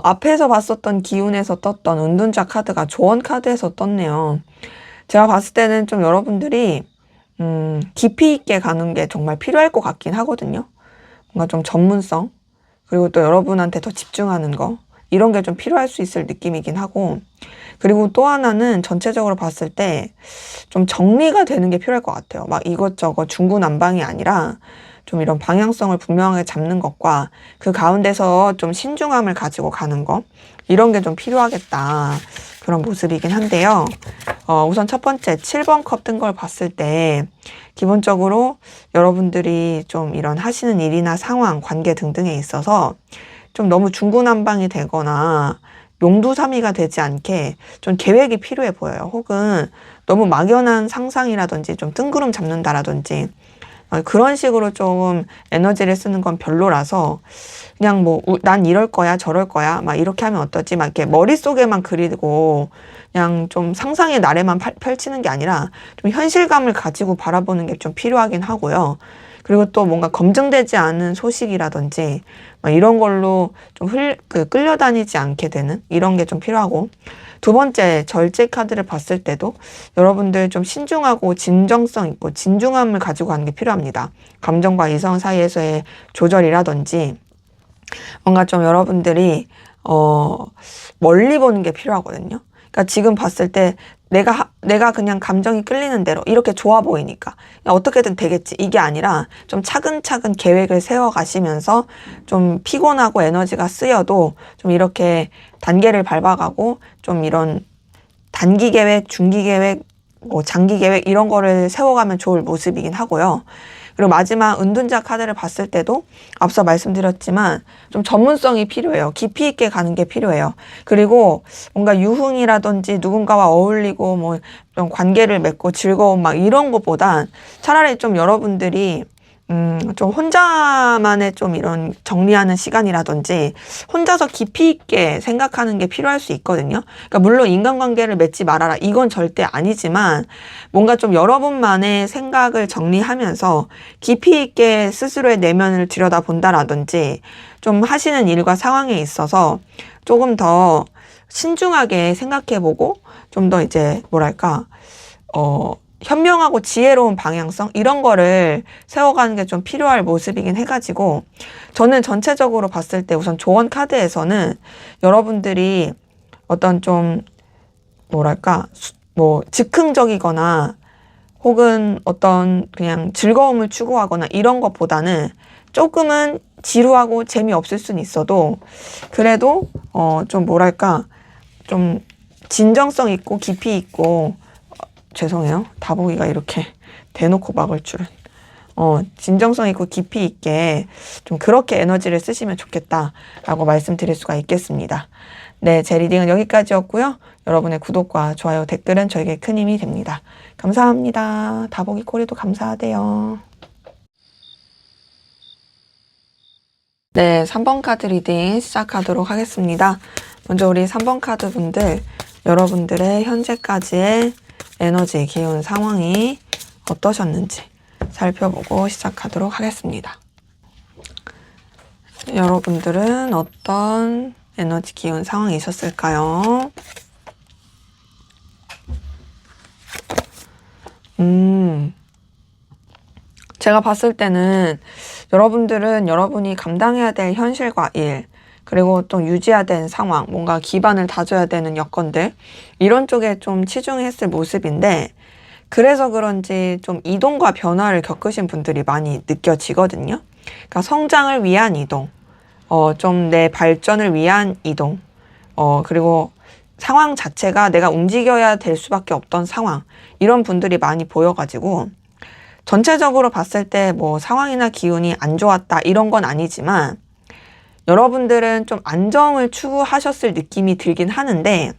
앞에서 봤었던 기운에서 떴던 은둔자 카드가 조언 카드에서 떴네요. 제가 봤을 때는 좀 여러분들이 깊이 있게 가는 게 정말 필요할 것 같긴 하거든요. 뭔가 좀 전문성 그리고 또 여러분한테 더 집중하는 거 이런 게 좀 필요할 수 있을 느낌이긴 하고 그리고 또 하나는 전체적으로 봤을 때 좀 정리가 되는 게 필요할 것 같아요. 막 이것저것 중구난방이 아니라 좀 이런 방향성을 분명하게 잡는 것과 그 가운데서 좀 신중함을 가지고 가는 것 이런 게 좀 필요하겠다 그런 모습이긴 한데요. 우선 첫 번째 7번 컵 뜬 걸 봤을 때 기본적으로 여러분들이 좀 이런 하시는 일이나 상황, 관계 등등에 있어서 좀 너무 중구난방이 되거나 용두사미가 되지 않게 좀 계획이 필요해 보여요. 혹은 너무 막연한 상상이라든지 좀 뜬구름 잡는다라든지 그런 식으로 좀 에너지를 쓰는 건 별로라서 그냥 뭐 난 이럴 거야 저럴 거야 막 이렇게 하면 어떠지 막 이렇게 머릿속에만 그리고 그냥 좀 상상의 나래만 펼치는 게 아니라 좀 현실감을 가지고 바라보는 게 좀 필요하긴 하고요. 그리고 또 뭔가 검증되지 않은 소식이라든지 막 이런 걸로 좀 끌려다니지 않게 되는 이런 게 좀 필요하고 두 번째 절제 카드를 봤을 때도 여러분들 좀 신중하고 진정성 있고 진중함을 가지고 가는 게 필요합니다. 감정과 이성 사이에서의 조절이라든지 뭔가 좀 여러분들이 멀리 보는 게 필요하거든요. 그러니까 지금 봤을 때 내가 그냥 감정이 끌리는 대로 이렇게 좋아 보이니까 어떻게든 되겠지 이게 아니라 좀 차근차근 계획을 세워 가시면서 좀 피곤하고 에너지가 쓰여도 좀 이렇게 단계를 밟아가고 좀 이런 단기 계획, 중기 계획, 뭐 장기 계획 이런 거를 세워가면 좋을 모습이긴 하고요. 그리고 마지막 은둔자 카드를 봤을 때도 앞서 말씀드렸지만 좀 전문성이 필요해요. 깊이 있게 가는 게 필요해요. 그리고 뭔가 유흥이라든지 누군가와 어울리고 뭐 좀 관계를 맺고 즐거운 막 이런 것보단 차라리 좀 여러분들이 좀 혼자만의 좀 이런 정리하는 시간이라든지 혼자서 깊이 있게 생각하는 게 필요할 수 있거든요. 그러니까 물론 인간관계를 맺지 말아라. 이건 절대 아니지만 뭔가 좀 여러분만의 생각을 정리하면서 깊이 있게 스스로의 내면을 들여다본다라든지 좀 하시는 일과 상황에 있어서 조금 더 신중하게 생각해보고 좀 더 이제 뭐랄까, 현명하고 지혜로운 방향성 이런 거를 세워가는 게 좀 필요할 모습이긴 해가지고 저는 전체적으로 봤을 때 우선 조언 카드에서는 여러분들이 어떤 좀 뭐랄까 뭐 즉흥적이거나 혹은 어떤 그냥 즐거움을 추구하거나 이런 것보다는 조금은 지루하고 재미없을 수는 있어도 그래도 좀 뭐랄까 좀 진정성 있고 깊이 있고 죄송해요. 다보기가 이렇게 대놓고 막을 줄은. 진정성 있고 깊이 있게 좀 그렇게 에너지를 쓰시면 좋겠다라고 말씀드릴 수가 있겠습니다. 네, 제 리딩은 여기까지였고요. 여러분의 구독과 좋아요, 댓글은 저에게 큰 힘이 됩니다. 감사합니다. 다보기 코리도 감사하대요. 네, 3번 카드 리딩 시작하도록 하겠습니다. 먼저 우리 3번 카드 분들, 여러분들의 현재까지의 에너지, 기운, 상황이 어떠셨는지 살펴보고 시작하도록 하겠습니다. 여러분들은 어떤 에너지, 기운, 상황이 있었을까요? 제가 봤을 때는 여러분들은 여러분이 감당해야 될 현실과 일, 그리고 또 유지해야 되는 상황, 뭔가 기반을 다져야 되는 여건들 이런 쪽에 좀 치중했을 모습인데 그래서 그런지 좀 이동과 변화를 겪으신 분들이 많이 느껴지거든요. 그러니까 성장을 위한 이동, 좀 내 발전을 위한 이동, 그리고 상황 자체가 내가 움직여야 될 수밖에 없던 상황 이런 분들이 많이 보여가지고 전체적으로 봤을 때 뭐 상황이나 기운이 안 좋았다 이런 건 아니지만 여러분들은 좀 안정을 추구하셨을 느낌이 들긴 하는데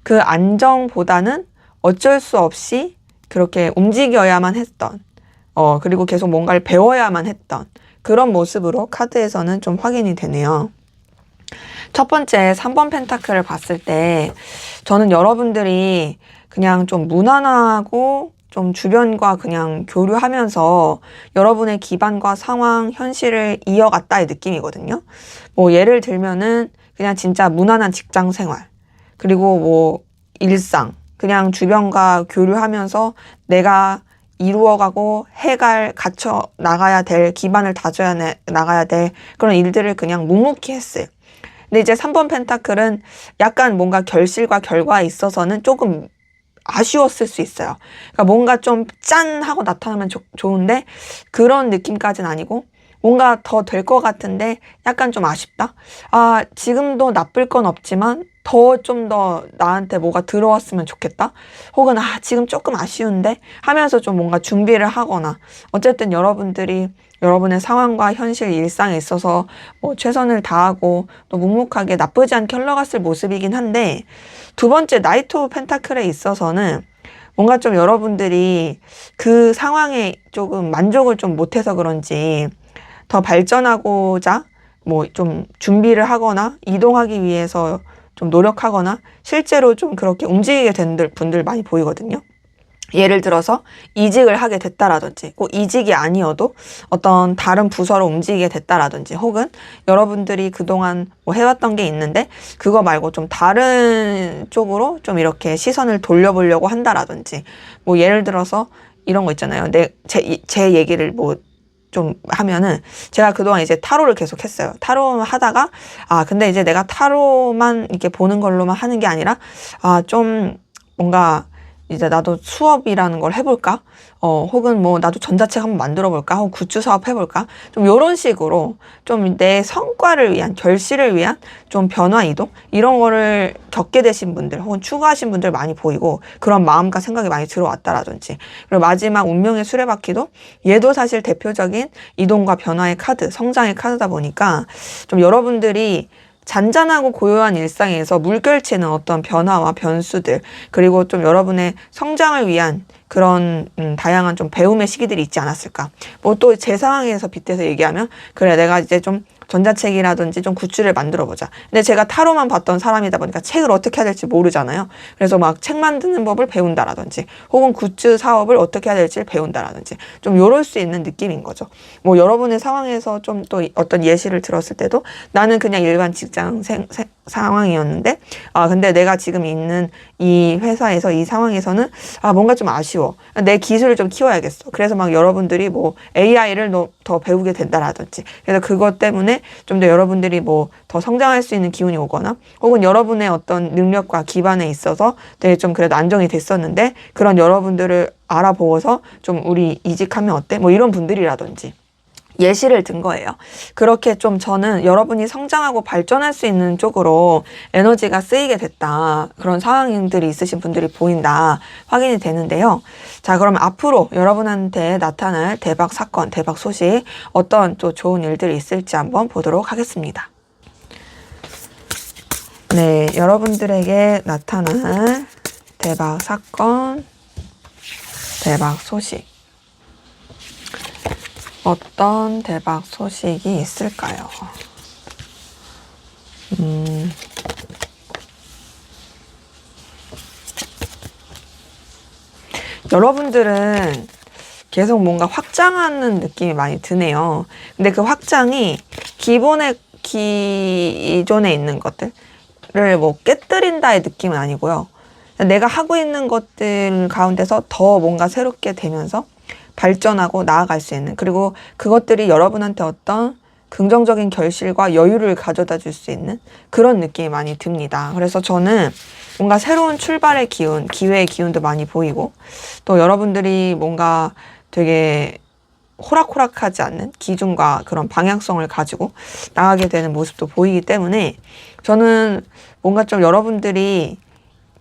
그 안정보다는 어쩔 수 없이 그렇게 움직여야만 했던 그리고 계속 뭔가를 배워야만 했던 그런 모습으로 카드에서는 좀 확인이 되네요. 첫 번째 3번 펜타클을 봤을 때 저는 여러분들이 그냥 좀 무난하고 좀 주변과 그냥 교류하면서 여러분의 기반과 상황, 현실을 이어갔다의 느낌이거든요. 뭐 예를 들면은 그냥 진짜 무난한 직장 생활, 그리고 뭐 일상, 그냥 주변과 교류하면서 내가 이루어가고 갖춰 나가야 될 기반을 다져야 나가야 될 그런 일들을 그냥 묵묵히 했어요. 근데 이제 3번 펜타클은 약간 뭔가 결실과 결과에 있어서는 조금 아쉬웠을 수 있어요. 그러니까 뭔가 좀 짠 하고 나타나면 좋은데 그런 느낌까지는 아니고 뭔가 더 될 것 같은데 약간 좀 아쉽다. 아, 지금도 나쁠 건 없지만 좀 더 나한테 뭐가 들어왔으면 좋겠다. 혹은 지금 조금 아쉬운데 하면서 좀 뭔가 준비를 하거나 어쨌든 여러분들이 여러분의 상황과 현실 일상에 있어서 뭐 최선을 다하고 또 묵묵하게 나쁘지 않게 흘러갔을 모습이긴 한데 두 번째 나이트 오브 펜타클에 있어서는 뭔가 좀 여러분들이 그 상황에 조금 만족을 좀 못해서 그런지 더 발전하고자 뭐 좀 준비를 하거나 이동하기 위해서 좀 노력하거나 실제로 좀 그렇게 움직이게 된 분들 많이 보이거든요. 예를 들어서 이직을 하게 됐다라든지 꼭 이직이 아니어도 어떤 다른 부서로 움직이게 됐다라든지 혹은 여러분들이 그동안 뭐 해왔던 게 있는데 그거 말고 좀 다른 쪽으로 좀 이렇게 시선을 돌려보려고 한다라든지 뭐 예를 들어서 이런 거 있잖아요. 제 얘기를 뭐 좀 하면은, 제가 그동안 이제 타로를 계속 했어요. 타로 하다가, 근데 이제 내가 타로만 이렇게 보는 걸로만 하는 게 아니라, 좀 뭔가 이제 나도 수업이라는 걸 해볼까? 혹은 뭐 나도 전자책 한번 만들어 볼까? 혹은 굿즈 사업 해볼까? 좀 요런 식으로 좀 내 성과를 위한, 결실을 위한 좀 변화 이동? 이런 거를 겪게 되신 분들, 혹은 추구하신 분들 많이 보이고, 그런 마음과 생각이 많이 들어왔다라든지. 그리고 마지막 운명의 수레바퀴도, 얘도 사실 대표적인 이동과 변화의 카드, 성장의 카드다 보니까, 좀 여러분들이 잔잔하고 고요한 일상에서 물결치는 어떤 변화와 변수들, 그리고 좀 여러분의 성장을 위한 그런 다양한 좀 배움의 시기들이 있지 않았을까. 뭐 또 제 상황에서 빗대서 얘기하면, 그래, 내가 이제 좀 전자책이라든지 좀 굿즈를 만들어 보자. 근데 제가 타로만 봤던 사람이다 보니까 책을 어떻게 해야 될지 모르잖아요. 그래서 막 책 만드는 법을 배운다라든지, 혹은 굿즈 사업을 어떻게 해야 될지 배운다라든지, 좀 요럴 수 있는 느낌인 거죠. 뭐 여러분의 상황에서 좀 또 어떤 예시를 들었을 때도, 나는 그냥 일반 직장 상황이었는데, 근데 내가 지금 있는 이 회사에서, 이 상황에서는 뭔가 좀 아쉬워. 내 기술을 좀 키워야겠어. 그래서 막 여러분들이 뭐 AI를 더 배우게 된다라든지, 그래서 그것 때문에 좀 더 여러분들이 뭐 더 성장할 수 있는 기운이 오거나, 혹은 여러분의 어떤 능력과 기반에 있어서 되게 좀 그래도 안정이 됐었는데, 그런 여러분들을 알아보고서 좀 우리 이직하면 어때? 뭐 이런 분들이라든지 예시를 든 거예요. 그렇게 좀 저는 여러분이 성장하고 발전할 수 있는 쪽으로 에너지가 쓰이게 됐다. 그런 상황들이 있으신 분들이 보인다. 확인이 되는데요. 자, 그럼 앞으로 여러분한테 나타날 대박 사건, 대박 소식, 어떤 또 좋은 일들이 있을지 한번 보도록 하겠습니다. 네, 여러분들에게 나타날 대박 사건, 대박 소식. 어떤 대박 소식이 있을까요? 여러분들은 계속 뭔가 확장하는 느낌이 많이 드네요. 근데 그 확장이 기존에 있는 것들을 뭐 깨뜨린다의 느낌은 아니고요. 내가 하고 있는 것들 가운데서 더 뭔가 새롭게 되면서 발전하고 나아갈 수 있는, 그리고 그것들이 여러분한테 어떤 긍정적인 결실과 여유를 가져다 줄 수 있는 그런 느낌이 많이 듭니다. 그래서 저는 뭔가 새로운 출발의 기운, 기회의 기운도 많이 보이고, 또 여러분들이 뭔가 되게 호락호락하지 않는 기준과 그런 방향성을 가지고 나가게 되는 모습도 보이기 때문에, 저는 뭔가 좀 여러분들이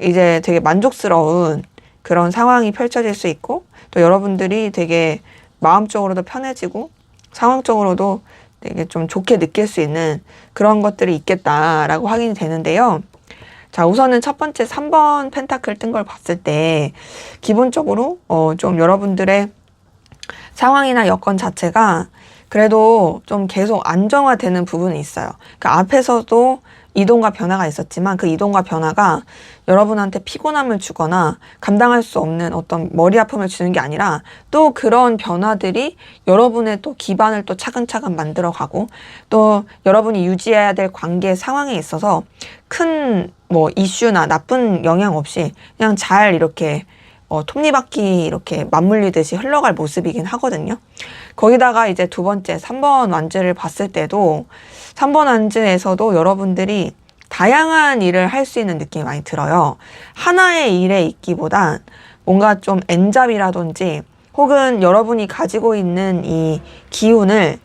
이제 되게 만족스러운 그런 상황이 펼쳐질 수 있고, 또 여러분들이 되게 마음적으로도 편해지고 상황적으로도 되게 좀 좋게 느낄 수 있는 그런 것들이 있겠다라고 확인이 되는데요. 자, 우선은 첫 번째 3번 펜타클 뜬 걸 봤을 때, 기본적으로 좀 여러분들의 상황이나 여건 자체가 그래도 좀 계속 안정화되는 부분이 있어요. 그러니까 앞에서도 이동과 변화가 있었지만, 그 이동과 변화가 여러분한테 피곤함을 주거나 감당할 수 없는 어떤 머리 아픔을 주는 게 아니라, 또 그런 변화들이 여러분의 또 기반을 또 차근차근 만들어가고, 또 여러분이 유지해야 될 관계 상황에 있어서 큰 뭐 이슈나 나쁜 영향 없이 그냥 잘 이렇게 톱니바퀴 이렇게 맞물리듯이 흘러갈 모습이긴 하거든요. 거기다가 이제 두 번째 3번 완즈를 봤을 때도, 3번 완즈에서도 여러분들이 다양한 일을 할 수 있는 느낌이 많이 들어요. 하나의 일에 있기보단 뭔가 좀 N잡이라든지, 혹은 여러분이 가지고 있는 이 기운을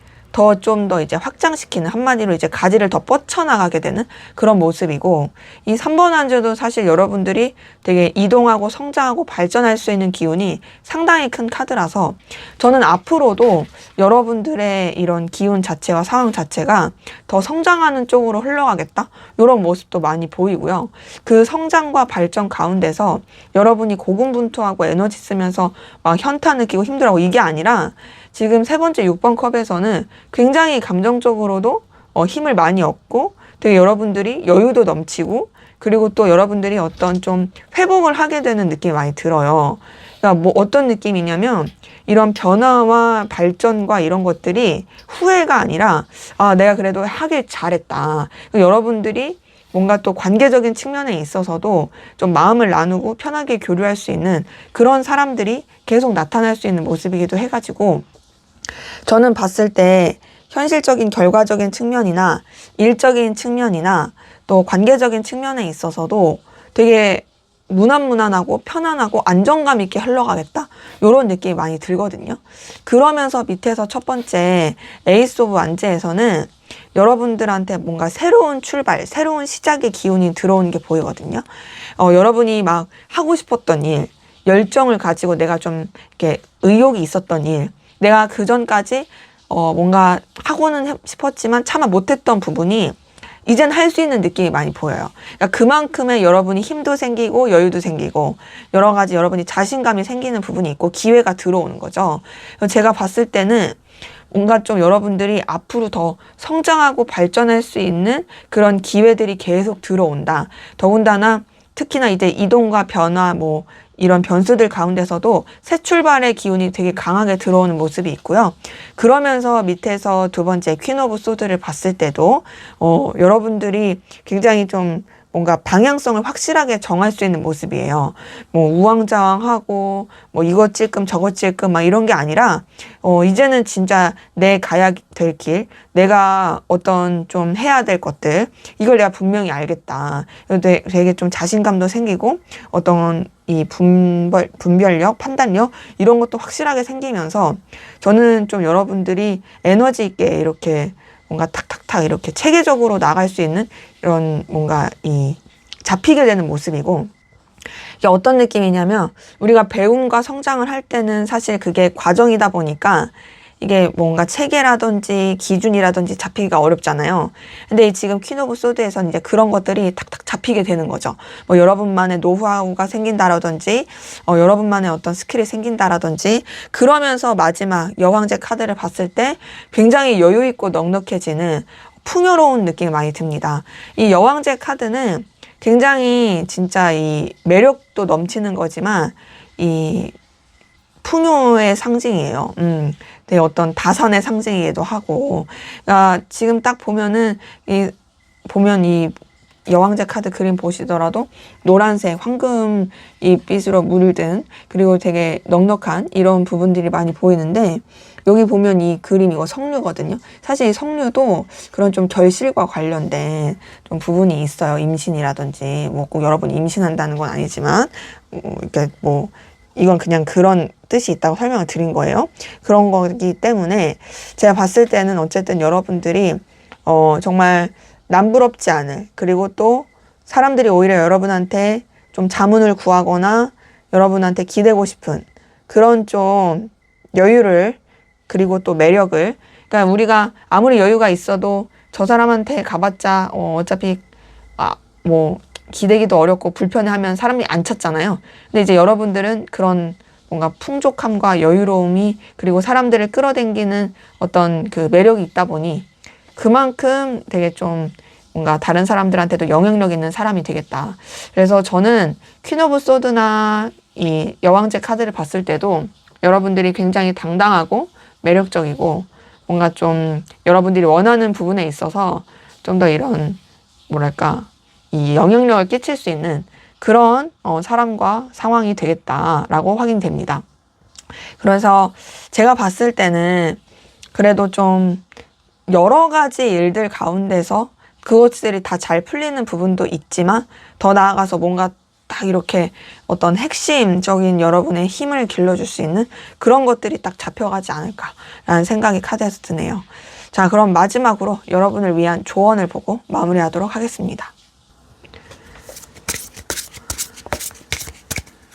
좀 더 이제 확장시키는, 한마디로 이제 가지를 더 뻗쳐나가게 되는 그런 모습이고, 이 3번 한주도 사실 여러분들이 되게 이동하고 성장하고 발전할 수 있는 기운이 상당히 큰 카드라서, 저는 앞으로도 여러분들의 이런 기운 자체와 상황 자체가 더 성장하는 쪽으로 흘러가겠다, 이런 모습도 많이 보이고요. 그 성장과 발전 가운데서 여러분이 고군분투하고 에너지 쓰면서 막 현타 느끼고 힘들어하고 이게 아니라, 지금 세 번째 6번 컵에서는 굉장히 감정적으로도 힘을 많이 얻고, 되게 여러분들이 여유도 넘치고, 그리고 또 여러분들이 어떤 좀 회복을 하게 되는 느낌이 많이 들어요. 그러니까 뭐 어떤 느낌이냐면, 이런 변화와 발전과 이런 것들이 후회가 아니라, 내가 그래도 하길 잘했다. 여러분들이 뭔가 또 관계적인 측면에 있어서도 좀 마음을 나누고 편하게 교류할 수 있는 그런 사람들이 계속 나타날 수 있는 모습이기도 해가지고, 저는 봤을 때 현실적인 결과적인 측면이나 일적인 측면이나 또 관계적인 측면에 있어서도 되게 무난무난하고 편안하고 안정감 있게 흘러가겠다, 이런 느낌이 많이 들거든요. 그러면서 밑에서 첫 번째 에이스 오브 완즈에서는 여러분들한테 뭔가 새로운 출발, 새로운 시작의 기운이 들어오는 게 보이거든요. 여러분이 막 하고 싶었던 일, 열정을 가지고 내가 좀 이렇게 의욕이 있었던 일, 내가 그 전까지 뭔가 하고는 싶었지만 차마 못했던 부분이 이젠 할 수 있는 느낌이 많이 보여요. 그러니까 그만큼의 여러분이 힘도 생기고 여유도 생기고 여러 가지 여러분이 자신감이 생기는 부분이 있고 기회가 들어오는 거죠. 제가 봤을 때는 뭔가 좀 여러분들이 앞으로 더 성장하고 발전할 수 있는 그런 기회들이 계속 들어온다. 더군다나 특히나 이제 이동과 변화, 뭐 이런 변수들 가운데서도 새 출발의 기운이 되게 강하게 들어오는 모습이 있고요. 그러면서 밑에서 두 번째 퀸 오브 소드를 봤을 때도 여러분들이 굉장히 좀 뭔가 방향성을 확실하게 정할 수 있는 모습이에요. 뭐 우왕좌왕하고 뭐 이것 찔끔 저것 찔끔 막 이런 게 아니라 이제는 진짜 내 가야 될 길, 내가 어떤 좀 해야 될 것들, 이걸 내가 분명히 알겠다. 되게 좀 자신감도 생기고 어떤 이 분별력, 판단력 이런 것도 확실하게 생기면서 저는 좀 여러분들이 에너지 있게 이렇게 뭔가 탁탁탁 이렇게 체계적으로 나갈 수 있는 이런 뭔가 이 잡히게 되는 모습이고, 이게 어떤 느낌이냐면 우리가 배움과 성장을 할 때는 사실 그게 과정이다 보니까 이게 뭔가 체계라든지 기준이라든지 잡히기가 어렵잖아요. 근데 지금 퀸 오브 소드에서는 이제 그런 것들이 탁탁 잡히게 되는 거죠. 뭐 여러분만의 노하우가 생긴다라든지 여러분만의 어떤 스킬이 생긴다라든지, 그러면서 마지막 여왕제 카드를 봤을 때 굉장히 여유 있고 넉넉해지는 풍요로운 느낌이 많이 듭니다. 이 여왕제 카드는 굉장히 진짜 이 매력도 넘치는 거지만 이 풍요의 상징이에요. 되게 어떤 다산의 상징이기도 하고, 그러니까 지금 딱 보면은 보면 이 여왕제 카드 그림 보시더라도 노란색, 황금 이 빛으로 물든, 그리고 되게 넉넉한 이런 부분들이 많이 보이는데, 여기 보면 이 그림 이거 석류거든요. 사실 이 석류도 그런 좀 결실과 관련된 좀 부분이 있어요. 임신이라든지 뭐 꼭 여러분이 임신한다는 건 아니지만 이렇게 뭐 이건 그냥 그런 뜻이 있다고 설명을 드린 거예요. 그런 거기 때문에 제가 봤을 때는 어쨌든 여러분들이 정말 남부럽지 않을, 그리고 또 사람들이 오히려 여러분한테 좀 자문을 구하거나 여러분한테 기대고 싶은 그런 좀 여유를, 그리고 또 매력을, 그러니까 우리가 아무리 여유가 있어도 저 사람한테 가봤자 어차피 뭐 기대기도 어렵고 불편해하면 사람이 안 찾잖아요. 근데 이제 여러분들은 그런 뭔가 풍족함과 여유로움이, 그리고 사람들을 끌어당기는 어떤 그 매력이 있다 보니 그만큼 되게 좀 뭔가 다른 사람들한테도 영향력 있는 사람이 되겠다. 그래서 저는 퀸 오브 소드나 이 여왕제 카드를 봤을 때도 여러분들이 굉장히 당당하고 매력적이고 뭔가 좀 여러분들이 원하는 부분에 있어서 좀 더 이런 뭐랄까 이 영향력을 끼칠 수 있는 그런 사람과 상황이 되겠다라고 확인됩니다. 그래서 제가 봤을 때는 그래도 좀 여러 가지 일들 가운데서 그것들이 다 잘 풀리는 부분도 있지만, 더 나아가서 뭔가 딱 이렇게 어떤 핵심적인 여러분의 힘을 길러줄 수 있는 그런 것들이 딱 잡혀가지 않을까라는 생각이 카드에서 드네요. 자, 그럼 마지막으로 여러분을 위한 조언을 보고 마무리하도록 하겠습니다.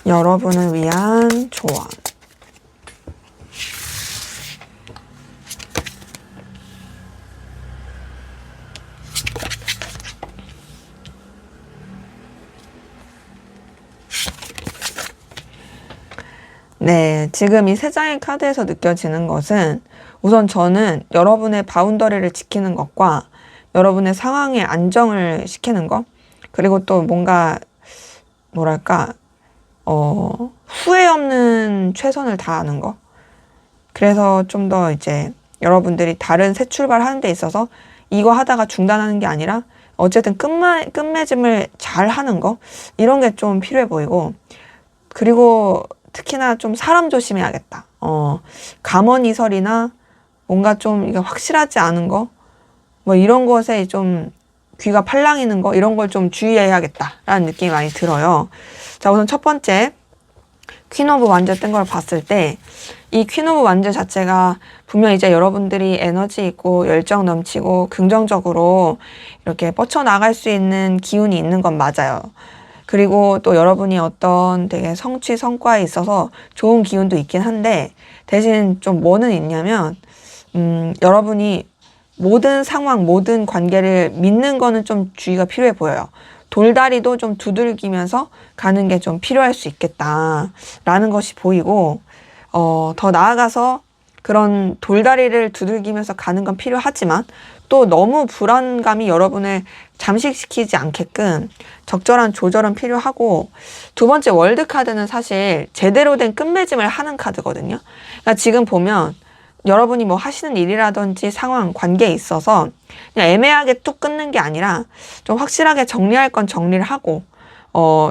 여러분을 위한 조언. 네, 지금 이 세 장의 카드에서 느껴지는 것은, 우선 저는 여러분의 바운더리를 지키는 것과 여러분의 상황의 안정을 시키는 것, 그리고 또 뭔가 뭐랄까 후회 없는 최선을 다하는 것. 그래서 좀 더 이제 여러분들이 다른 새 출발하는 데 있어서 이거 하다가 중단하는 게 아니라 어쨌든 끝맺음을 잘 하는 거, 이런 게 좀 필요해 보이고, 그리고 특히나 좀 사람 조심해야겠다. 감언이설이나 뭔가 좀 이게 확실하지 않은 거, 뭐 이런 것에 좀 귀가 팔랑이는 거, 이런 걸 좀 주의해야겠다라는 느낌이 많이 들어요. 자, 우선 첫 번째, 퀸 오브 완즈 뜬 걸 봤을 때, 이 퀸 오브 완즈 자체가 분명 이제 여러분들이 에너지 있고 열정 넘치고 긍정적으로 이렇게 뻗쳐나갈 수 있는 기운이 있는 건 맞아요. 그리고 또 여러분이 어떤 되게 성취, 성과에 있어서 좋은 기운도 있긴 한데, 대신 좀 뭐는 있냐면, 여러분이 모든 상황, 모든 관계를 믿는 거는 좀 주의가 필요해 보여요. 돌다리도 좀 두들기면서 가는 게 좀 필요할 수 있겠다라는 것이 보이고, 더 나아가서 그런 돌다리를 두들기면서 가는 건 필요하지만 또 너무 불안감이 여러분을 잠식시키지 않게끔 적절한 조절은 필요하고, 두 번째 월드 카드는 사실 제대로 된 끝맺음을 하는 카드거든요. 그러니까 지금 보면 여러분이 뭐 하시는 일이라든지 상황, 관계에 있어서 그냥 애매하게 뚝 끊는 게 아니라 좀 확실하게 정리할 건 정리를 하고,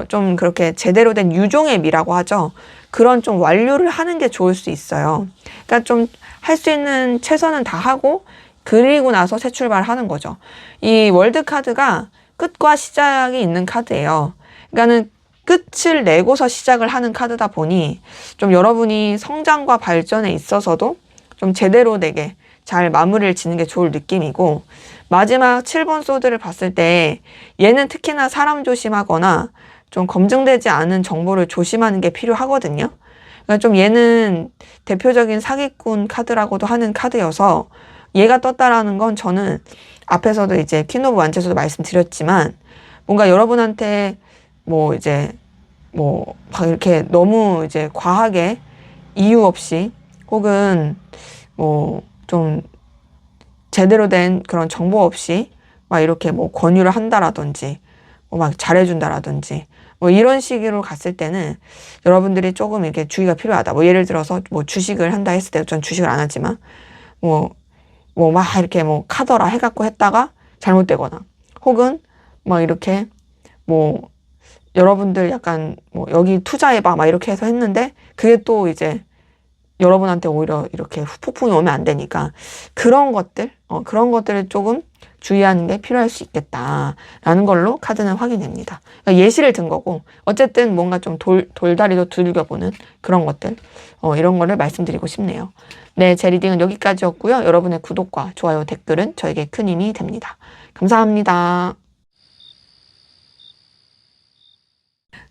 좀 그렇게 제대로 된 유종의 미라고 하죠. 그런 좀 완료를 하는 게 좋을 수 있어요. 그러니까 좀 할 수 있는 최선은 다 하고, 그리고 나서 새 출발하는 거죠. 이 월드 카드가 끝과 시작이 있는 카드예요. 그러니까는 끝을 내고서 시작을 하는 카드다 보니 좀 여러분이 성장과 발전에 있어서도 좀 제대로 되게 잘 마무리를 짓는 게 좋을 느낌이고, 마지막 7번 소드를 봤을 때 얘는 특히나 사람 조심하거나 좀 검증되지 않은 정보를 조심하는 게 필요하거든요. 그러니까 좀 얘는 대표적인 사기꾼 카드라고도 하는 카드여서, 얘가 떴다라는 건 저는 앞에서도 이제 퀸 오브 완즈에서도 말씀드렸지만, 뭔가 여러분한테 뭐 이제 뭐 이렇게 너무 이제 과하게 이유 없이 혹은 뭐 좀 제대로 된 그런 정보 없이 막 이렇게 뭐 권유를 한다라든지 뭐 막 잘해준다라든지 뭐 이런 식으로 갔을 때는 여러분들이 조금 이렇게 주의가 필요하다. 뭐 예를 들어서 뭐 주식을 한다 했을 때, 전 주식을 안 하지만 뭐 막 이렇게 뭐 카더라 해갖고 했다가 잘못되거나, 혹은 막 이렇게 뭐 여러분들 약간 뭐 여기 투자해봐 막 이렇게 해서 했는데 그게 또 이제 여러분한테 오히려 이렇게 폭풍이 오면 안 되니까, 그런 것들을 조금 주의하는 게 필요할 수 있겠다라는 걸로 카드는 확인됩니다. 그러니까 예시를 든 거고, 어쨌든 뭔가 좀 돌다리도 두들겨보는 그런 것들, 이런 거를 말씀드리고 싶네요. 네, 제 리딩은 여기까지였고요. 여러분의 구독과 좋아요, 댓글은 저에게 큰 힘이 됩니다. 감사합니다.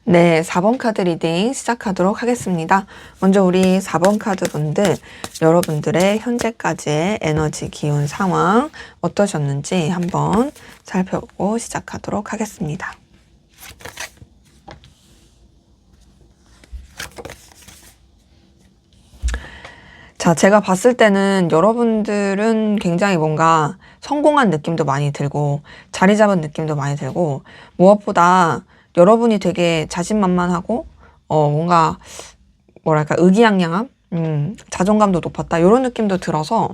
네, 4번 카드 리딩 시작하도록 하겠습니다. 먼저 우리 4번 카드 분들, 여러분들의 현재까지의 에너지, 기운, 상황 어떠셨는지 한번 살펴보고 시작하도록 하겠습니다. 자, 제가 봤을 때는 여러분들은 굉장히 뭔가 성공한 느낌도 많이 들고 자리 잡은 느낌도 많이 들고, 무엇보다 여러분이 되게 자신만만하고 뭔가 뭐랄까 의기양양함, 자존감도 높았다, 이런 느낌도 들어서,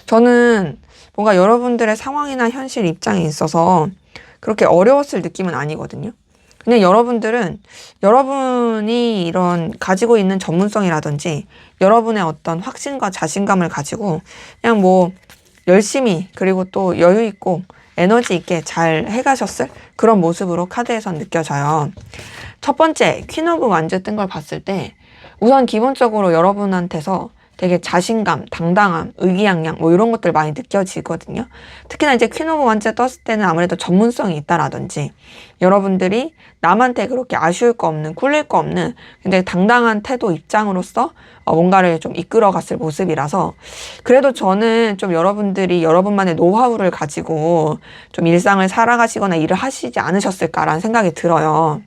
저는 뭔가 여러분들의 상황이나 현실 입장에 있어서 그렇게 어려웠을 느낌은 아니거든요. 그냥 여러분들은 여러분이 이런 가지고 있는 전문성이라든지 여러분의 어떤 확신과 자신감을 가지고 그냥 뭐 열심히, 그리고 또 여유 있고 에너지 있게 잘 해가셨을 그런 모습으로 카드에선 느껴져요. 첫 번째, 퀸 오브 완즈 뜬 걸 봤을 때 우선 기본적으로 여러분한테서 되게 자신감, 당당함, 의기양양 뭐 이런 것들 많이 느껴지거든요. 특히나 이제 퀸 오브 완즈 떴을 때는 아무래도 전문성이 있다라든지, 여러분들이 남한테 그렇게 아쉬울 거 없는, 꿀릴 거 없는 굉장히 당당한 태도, 입장으로서 뭔가를 좀 이끌어갔을 모습이라서, 그래도 저는 좀 여러분들이 여러분만의 노하우를 가지고 좀 일상을 살아가시거나 일을 하시지 않으셨을까라는 생각이 들어요.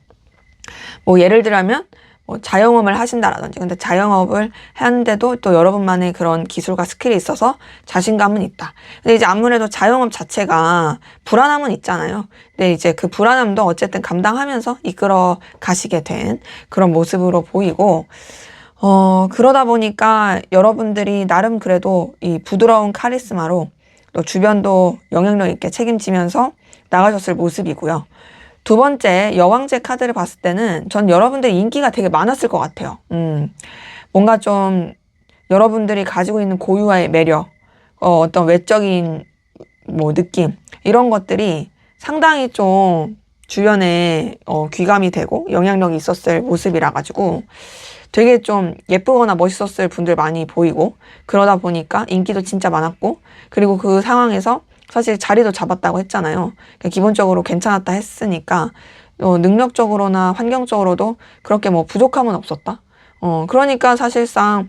뭐 예를 들면 뭐 자영업을 하신다라든지, 근데 자영업을 하는데도 또 여러분만의 그런 기술과 스킬이 있어서 자신감은 있다. 근데 이제 아무래도 자영업 자체가 불안함은 있잖아요. 근데 이제 그 불안함도 어쨌든 감당하면서 이끌어 가시게 된 그런 모습으로 보이고, 그러다 보니까 여러분들이 나름 그래도 이 부드러운 카리스마로 또 주변도 영향력 있게 책임지면서 나가셨을 모습이고요. 두 번째, 여왕제 카드를 봤을 때는 전 여러분들의 인기가 되게 많았을 것 같아요. 뭔가 좀 여러분들이 가지고 있는 고유와의 매력, 어떤 외적인 뭐 느낌 이런 것들이 상당히 좀 주변에 귀감이 되고 영향력이 있었을 모습이라 가지고 되게 좀 예쁘거나 멋있었을 분들 많이 보이고 그러다 보니까 인기도 진짜 많았고 그리고 그 상황에서 사실 자리도 잡았다고 했잖아요. 그러니까 기본적으로 괜찮았다 했으니까 능력적으로나 환경적으로도 그렇게 뭐 부족함은 없었다. 그러니까 사실상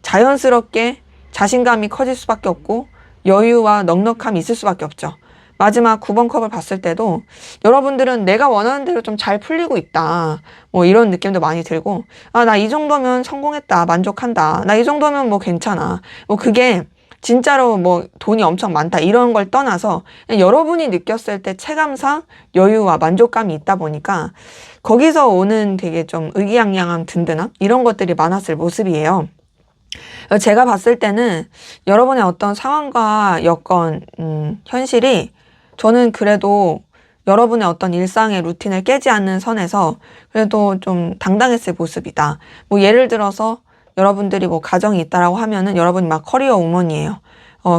자연스럽게 자신감이 커질 수밖에 없고 여유와 넉넉함이 있을 수밖에 없죠. 마지막 9번 컵을 봤을 때도 여러분들은 내가 원하는 대로 좀 잘 풀리고 있다. 뭐 이런 느낌도 많이 들고, 아, 나 이 정도면 성공했다. 만족한다. 나 이 정도면 뭐 괜찮아. 뭐 그게 진짜로 뭐 돈이 엄청 많다. 이런 걸 떠나서 그냥 여러분이 느꼈을 때 체감상 여유와 만족감이 있다 보니까 거기서 오는 되게 좀 의기양양함, 든든함 이런 것들이 많았을 모습이에요. 제가 봤을 때는 여러분의 어떤 상황과 여건, 현실이 저는 그래도 여러분의 어떤 일상의 루틴을 깨지 않는 선에서 그래도 좀 당당했을 모습이다. 뭐 예를 들어서 여러분들이 뭐 가정이 있다라고 하면은 여러분이 막 커리어 우먼이에요.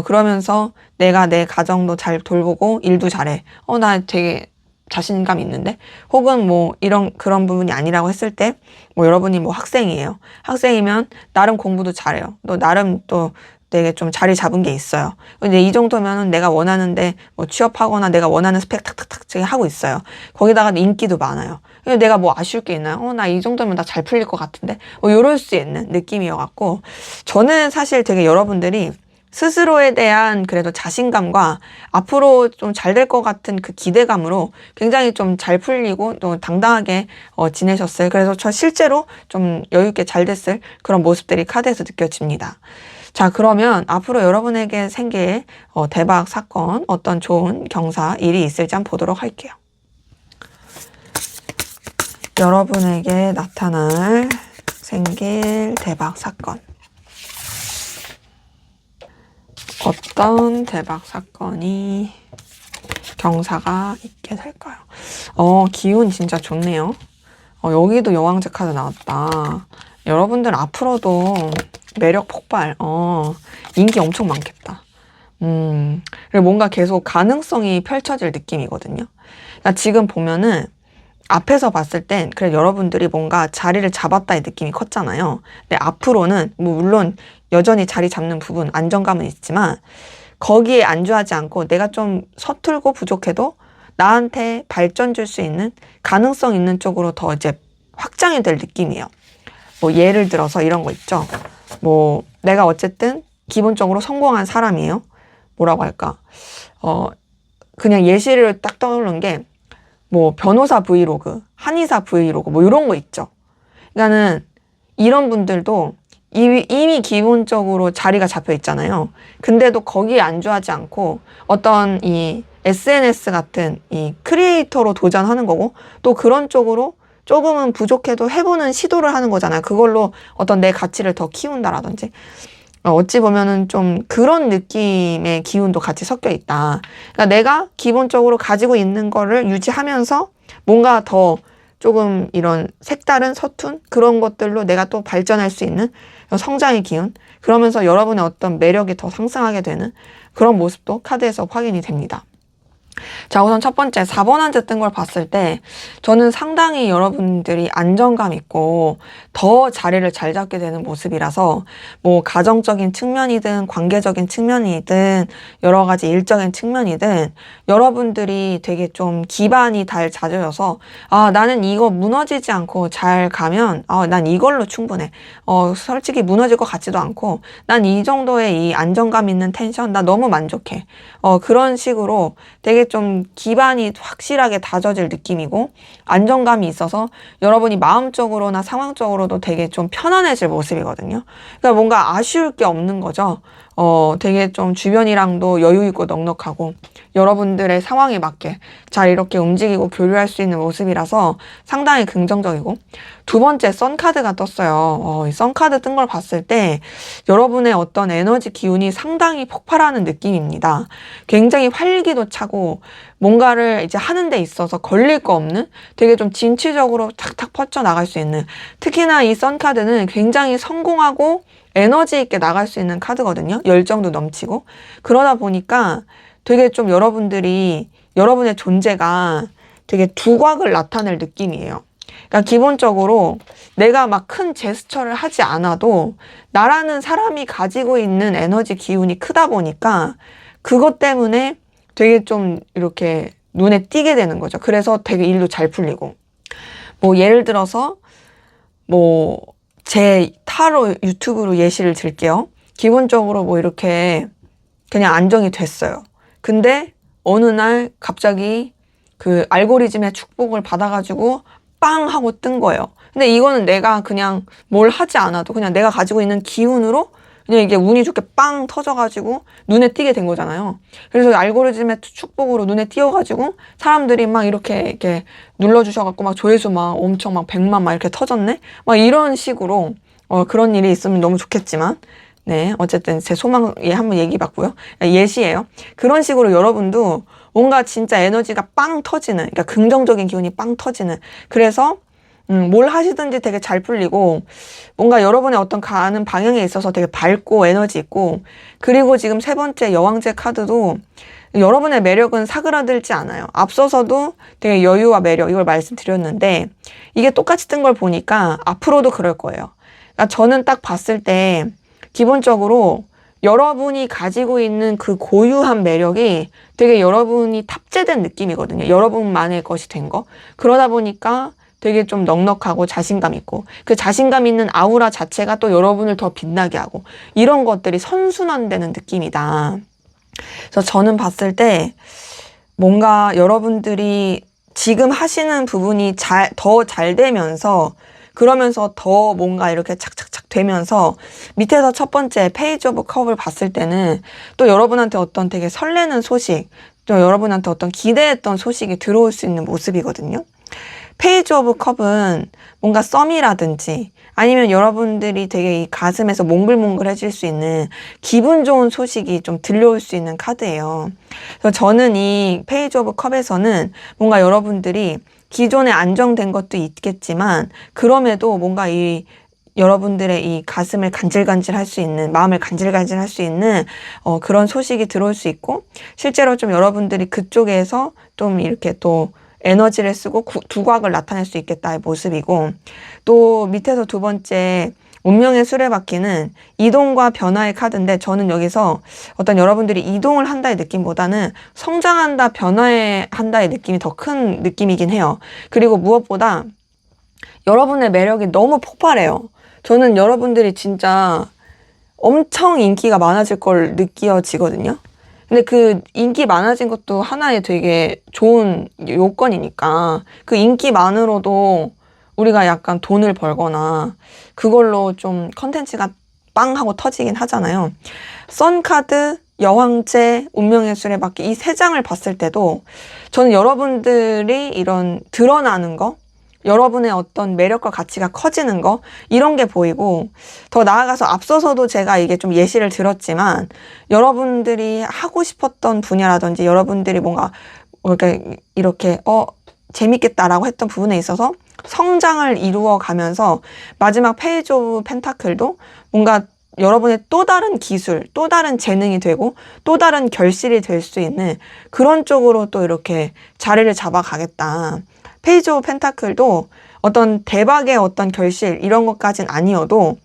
그러면서 내가 내 가정도 잘 돌보고 일도 잘해. 나 되게 자신감 있는데? 혹은 뭐 그런 부분이 아니라고 했을 때, 뭐 여러분이 뭐 학생이에요. 학생이면 나름 공부도 잘해요. 또 나름 또 되게 좀 자리 잡은 게 있어요. 근데 이 정도면은 내가 원하는데 뭐 취업하거나 내가 원하는 스펙 탁탁탁 하고 있어요. 거기다가 인기도 많아요. 근데 내가 뭐 아쉬울 게 있나요? 나 이 정도면 나 잘 풀릴 것 같은데? 뭐 이럴 수 있는 느낌이어갖고 저는 사실 되게 여러분들이 스스로에 대한 그래도 자신감과 앞으로 좀 잘 될 것 같은 그 기대감으로 굉장히 좀 잘 풀리고 또 당당하게 지내셨어요. 그래서 저 실제로 좀 여유 있게 잘 됐을 그런 모습들이 카드에서 느껴집니다. 자, 그러면 앞으로 여러분에게 생길 대박 사건, 어떤 좋은 경사, 일이 있을지 한번 보도록 할게요. 여러분에게 나타날 생길 대박 사건. 어떤 대박 사건이 경사가 있게 될까요? 기운 진짜 좋네요. 여기도 여왕제 카드 나왔다. 여러분들 앞으로도 매력 폭발, 인기 엄청 많겠다. 그리고 뭔가 계속 가능성이 펼쳐질 느낌이거든요. 그러니까 지금 보면은 앞에서 봤을 땐 그래 여러분들이 뭔가 자리를 잡았다의 느낌이 컸잖아요. 근데 앞으로는 뭐 물론 여전히 자리 잡는 부분 안정감은 있지만 거기에 안주하지 않고 내가 좀 서툴고 부족해도 나한테 발전 줄 수 있는 가능성 있는 쪽으로 더 이제 확장이 될 느낌이에요. 뭐 예를 들어서 이런 거 있죠. 뭐 내가 어쨌든 기본적으로 성공한 사람이에요. 뭐라고 할까? 그냥 예시를 딱 떠오르는 게 뭐 변호사 브이로그, 한의사 브이로그 뭐 이런 거 있죠. 그러니까는 이런 분들도 이미 기본적으로 자리가 잡혀 있잖아요. 근데도 거기에 안주하지 않고 어떤 이 SNS 같은 이 크리에이터로 도전하는 거고 또 그런 쪽으로 조금은 부족해도 해보는 시도를 하는 거잖아요. 그걸로 어떤 내 가치를 더 키운다라든지. 어찌 보면은 좀 그런 느낌의 기운도 같이 섞여 있다. 그러니까 내가 기본적으로 가지고 있는 거를 유지하면서 뭔가 더 조금 이런 색다른 서툰 그런 것들로 내가 또 발전할 수 있는 성장의 기운. 그러면서 여러분의 어떤 매력이 더 상승하게 되는 그런 모습도 카드에서 확인이 됩니다. 자, 우선 첫 번째 4번 한자 뜬 걸 봤을 때 저는 상당히 여러분들이 안정감 있고 더 자리를 잘 잡게 되는 모습이라서 뭐 가정적인 측면이든 관계적인 측면이든 여러 가지 일적인 측면이든 여러분들이 되게 좀 기반이 잘 다져져서 나는 이거 무너지지 않고 잘 가면 난 이걸로 충분해. 솔직히 무너질 것 같지도 않고 난 이 정도의 이 안정감 있는 텐션 나 너무 만족해. 그런 식으로 되게 좀 기반이 확실하게 다져질 느낌이고 안정감이 있어서 여러분이 마음적으로나 상황적으로도 되게 좀 편안해질 모습이거든요. 그러니까 뭔가 아쉬울 게 없는 거죠. 되게 좀 주변이랑도 여유 있고 넉넉하고 여러분들의 상황에 맞게 잘 이렇게 움직이고 교류할 수 있는 모습이라서 상당히 긍정적이고 두 번째 선카드가 떴어요. 이 선카드 뜬 걸 봤을 때 여러분의 어떤 에너지 기운이 상당히 폭발하는 느낌입니다. 굉장히 활기도 차고 뭔가를 이제 하는 데 있어서 걸릴 거 없는 되게 좀 진취적으로 탁탁 뻗쳐나갈 수 있는 특히나 이 선카드는 굉장히 성공하고 에너지 있게 나갈 수 있는 카드거든요. 열정도 넘치고. 그러다 보니까 되게 좀 여러분들이 여러분의 존재가 되게 두각을 나타낼 느낌이에요. 그러니까 기본적으로 내가 막 큰 제스처를 하지 않아도 나라는 사람이 가지고 있는 에너지 기운이 크다 보니까 그것 때문에 되게 좀 이렇게 눈에 띄게 되는 거죠. 그래서 되게 일도 잘 풀리고. 뭐 예를 들어서 뭐 제 타로 유튜브로 예시를 들게요. 기본적으로 뭐 이렇게 그냥 안정이 됐어요. 근데 어느 날 갑자기 그 알고리즘의 축복을 받아가지고 빵 하고 뜬 거예요. 근데 이거는 내가 그냥 뭘 하지 않아도 그냥 내가 가지고 있는 기운으로 그냥 이게 운이 좋게 빵 터져가지고 눈에 띄게 된 거잖아요. 그래서 알고리즘의 축복으로 눈에 띄어가지고 사람들이 막 이렇게 눌러주셔갖고 막 조회수 막 엄청 막 100만 막 이렇게 터졌네? 막 이런 식으로 그런 일이 있으면 너무 좋겠지만 네, 어쨌든 제 소망에 한번 얘기해봤고요. 예시예요. 그런 식으로 여러분도 뭔가 진짜 에너지가 빵 터지는, 그러니까 긍정적인 기운이 빵 터지는. 그래서 뭘 하시든지 되게 잘 풀리고 뭔가 여러분의 어떤 가는 방향에 있어서 되게 밝고 에너지 있고 그리고 지금 세 번째 여왕제 카드도 여러분의 매력은 사그라들지 않아요. 앞서서도 되게 여유와 매력 이걸 말씀드렸는데 이게 똑같이 뜬 걸 보니까 앞으로도 그럴 거예요. 그러니까 저는 딱 봤을 때 기본적으로 여러분이 가지고 있는 그 고유한 매력이 되게 여러분이 탑재된 느낌이거든요. 여러분만의 것이 된 거. 그러다 보니까 되게 좀 넉넉하고 자신감 있고 그 자신감 있는 아우라 자체가 또 여러분을 더 빛나게 하고 이런 것들이 선순환되는 느낌이다. 그래서 저는 봤을 때 뭔가 여러분들이 지금 하시는 부분이 더 잘 되면서 그러면서 더 뭔가 이렇게 착착착 되면서 밑에서 첫 번째 페이지 오브 컵을 봤을 때는 또 여러분한테 어떤 되게 설레는 소식, 또 여러분한테 어떤 기대했던 소식이 들어올 수 있는 모습이거든요. 페이지 오브 컵은 뭔가 썸이라든지 아니면 여러분들이 되게 이 가슴에서 몽글몽글해질 수 있는 기분 좋은 소식이 좀 들려올 수 있는 카드예요. 그래서 저는 이 페이지 오브 컵에서는 뭔가 여러분들이 기존에 안정된 것도 있겠지만 그럼에도 뭔가 이 여러분들의 이 가슴을 간질간질 할 수 있는, 마음을 간질간질 할 수 있는 그런 소식이 들어올 수 있고 실제로 좀 여러분들이 그쪽에서 좀 이렇게 또 에너지를 쓰고 두각을 나타낼 수 있겠다의 모습이고 또 밑에서 두 번째 운명의 수레바퀴는 이동과 변화의 카드인데 저는 여기서 어떤 여러분들이 이동을 한다의 느낌보다는 성장한다, 변화한다의 느낌이 더 큰 느낌이긴 해요. 그리고 무엇보다 여러분의 매력이 너무 폭발해요. 저는 여러분들이 진짜 엄청 인기가 많아질 걸 느껴지거든요. 근데 그 인기 많아진 것도 하나의 되게 좋은 요건이니까 그 인기만으로도 우리가 약간 돈을 벌거나 그걸로 좀 컨텐츠가 빵 하고 터지긴 하잖아요. 선카드, 여왕제, 운명의 수레바퀴 이 세 장을 봤을 때도 저는 여러분들이 이런 드러나는 거 여러분의 어떤 매력과 가치가 커지는 거 이런 게 보이고 더 나아가서 앞서서도 제가 이게 좀 예시를 들었지만 여러분들이 하고 싶었던 분야라든지 여러분들이 뭔가 이렇게 재밌겠다라고 했던 부분에 있어서 성장을 이루어 가면서 마지막 페이지 오브 펜타클도 뭔가 여러분의 또 다른 기술, 또 다른 재능이 되고 또 다른 결실이 될 수 있는 그런 쪽으로 또 이렇게 자리를 잡아가겠다. 페이지 오브 펜타클도 어떤 대박의 어떤 결실 이런 것까진 아니어도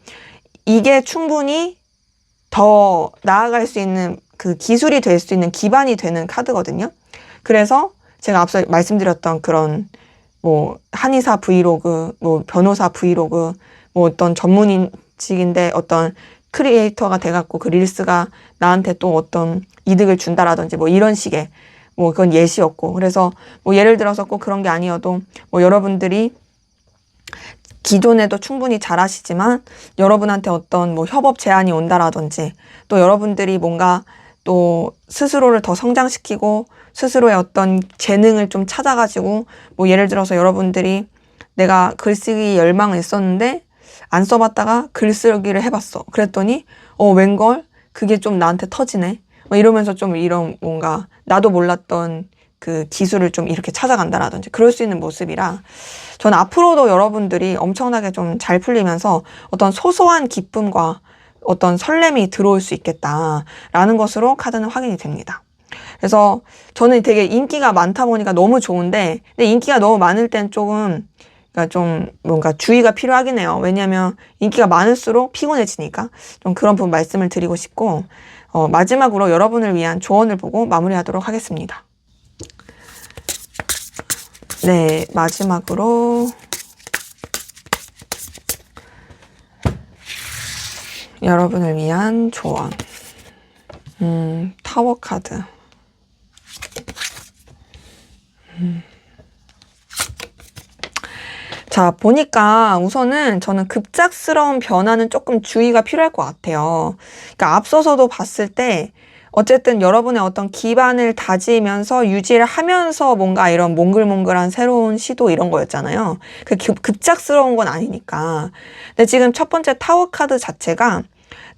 이게 충분히 더 나아갈 수 있는 그 기술이 될 수 있는 기반이 되는 카드거든요. 그래서 제가 앞서 말씀드렸던 그런 뭐 한의사 브이로그, 뭐 변호사 브이로그, 뭐 어떤 전문직인데 어떤 크리에이터가 돼갖고 그 릴스가 나한테 또 어떤 이득을 준다라든지 뭐 이런 식의 뭐 그건 예시였고 그래서 뭐 예를 들어서 꼭 그런 게 아니어도 뭐 여러분들이 기존에도 충분히 잘하시지만 여러분한테 어떤 뭐 협업 제안이 온다라든지 또 여러분들이 뭔가 또 스스로를 더 성장시키고 스스로의 어떤 재능을 좀 찾아가지고 뭐 예를 들어서 여러분들이 내가 글쓰기 열망을 있었는데 안 써봤다가 글쓰기를 해봤어. 그랬더니 웬걸 그게 좀 나한테 터지네. 뭐 이러면서 좀 이런 뭔가 나도 몰랐던 그 기술을 좀 이렇게 찾아간다라든지 그럴 수 있는 모습이라 저는 앞으로도 여러분들이 엄청나게 좀 잘 풀리면서 어떤 소소한 기쁨과 어떤 설렘이 들어올 수 있겠다라는 것으로 카드는 확인이 됩니다. 그래서 저는 되게 인기가 많다 보니까 너무 좋은데, 근데 인기가 너무 많을 땐 조금, 그러니까 좀 뭔가 주의가 필요하긴 해요. 왜냐하면 인기가 많을수록 피곤해지니까. 좀 그런 부분 말씀을 드리고 싶고, 마지막으로 여러분을 위한 조언을 보고 마무리하도록 하겠습니다. 네, 마지막으로 여러분을 위한 조언. 타워 카드. 자, 보니까 우선은 저는 급작스러운 변화는 조금 주의가 필요할 것 같아요. 그러니까 앞서서도 봤을 때 어쨌든 여러분의 어떤 기반을 다지면서 유지를 하면서 뭔가 이런 몽글몽글한 새로운 시도 이런 거였잖아요. 그 급작스러운 건 아니니까. 근데 지금 첫 번째 타워 카드 자체가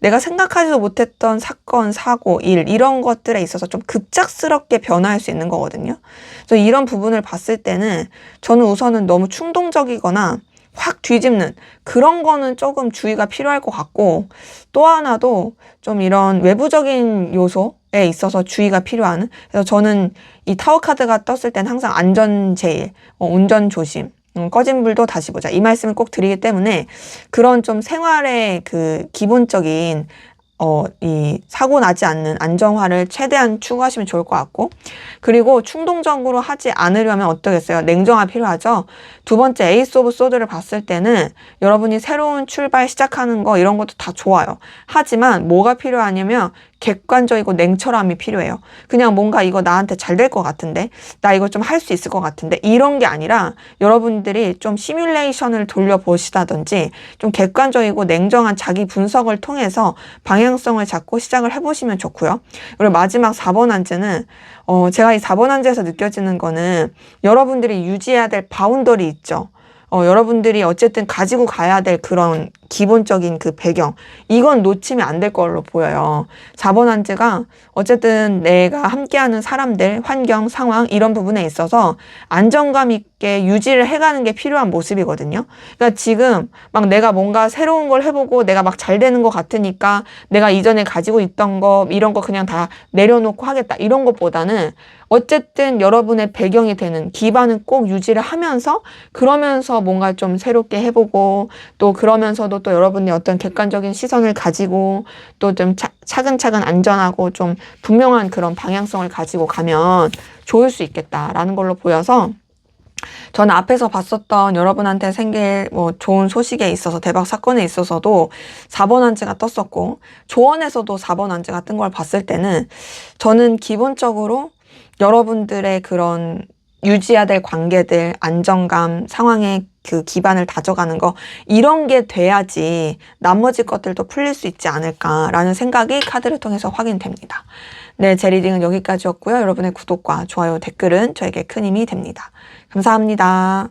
내가 생각하지도 못했던 사건, 사고, 일 이런 것들에 있어서 좀 급작스럽게 변화할 수 있는 거거든요. 그래서 이런 부분을 봤을 때는 저는 우선은 너무 충동적이거나 확 뒤집는 그런 거는 조금 주의가 필요할 것 같고, 또 하나도 좀 이런 외부적인 요소에 있어서 주의가 필요한, 그래서 저는 이 타워 카드가 떴을 땐 항상 안전 제일, 운전 조심, 꺼진 불도 다시 보자. 이 말씀을 꼭 드리기 때문에 그런 좀 생활의 그 기본적인 이 사고 나지 않는 안정화를 최대한 추구하시면 좋을 것 같고, 그리고 충동적으로 하지 않으려면 어떠겠어요? 냉정화 필요하죠? 두 번째 에이스 오브 소드를 봤을 때는 여러분이 새로운 출발 시작하는 거 이런 것도 다 좋아요. 하지만 뭐가 필요하냐면 객관적이고 냉철함이 필요해요. 그냥 뭔가 이거 나한테 잘 될 것 같은데, 나 이거 좀 할 수 있을 것 같은데, 이런 게 아니라 여러분들이 좀 시뮬레이션을 돌려보시다든지 좀 객관적이고 냉정한 자기 분석을 통해서 방향성을 잡고 시작을 해보시면 좋고요. 그리고 마지막 4번 안제는 제가 이 4번 안제에서 느껴지는 거는 여러분들이 유지해야 될 바운더리 있죠. 여러분들이 어쨌든 가지고 가야 될 그런 기본적인 그 배경, 이건 놓치면 안 될 걸로 보여요. 4번 안제가 어쨌든 내가 함께하는 사람들, 환경, 상황 이런 부분에 있어서 안정감 있게 유지를 해가는 게 필요한 모습이거든요. 그러니까 지금 막 내가 뭔가 새로운 걸 해보고 내가 막 잘 되는 것 같으니까 내가 이전에 가지고 있던 거 이런 거 그냥 다 내려놓고 하겠다 이런 것보다는 어쨌든 여러분의 배경이 되는 기반은 꼭 유지를 하면서 그러면서 뭔가 좀 새롭게 해보고 또 그러면서도 또 여러분이 어떤 객관적인 시선을 가지고 또 좀 차근차근 안전하고 좀 분명한 그런 방향성을 가지고 가면 좋을 수 있겠다라는 걸로 보여서 저는 앞에서 봤었던 여러분한테 생길 뭐 좋은 소식에 있어서 대박 사건에 있어서도 4번 안제가 떴었고 조언에서도 4번 안제가 뜬 걸 봤을 때는 저는 기본적으로 여러분들의 그런 유지해야 될 관계들, 안정감, 상황의 그 기반을 다져가는 거 이런 게 돼야지 나머지 것들도 풀릴 수 있지 않을까라는 생각이 카드를 통해서 확인됩니다. 네, 제 리딩은 여기까지였고요. 여러분의 구독과 좋아요, 댓글은 저에게 큰 힘이 됩니다. 감사합니다.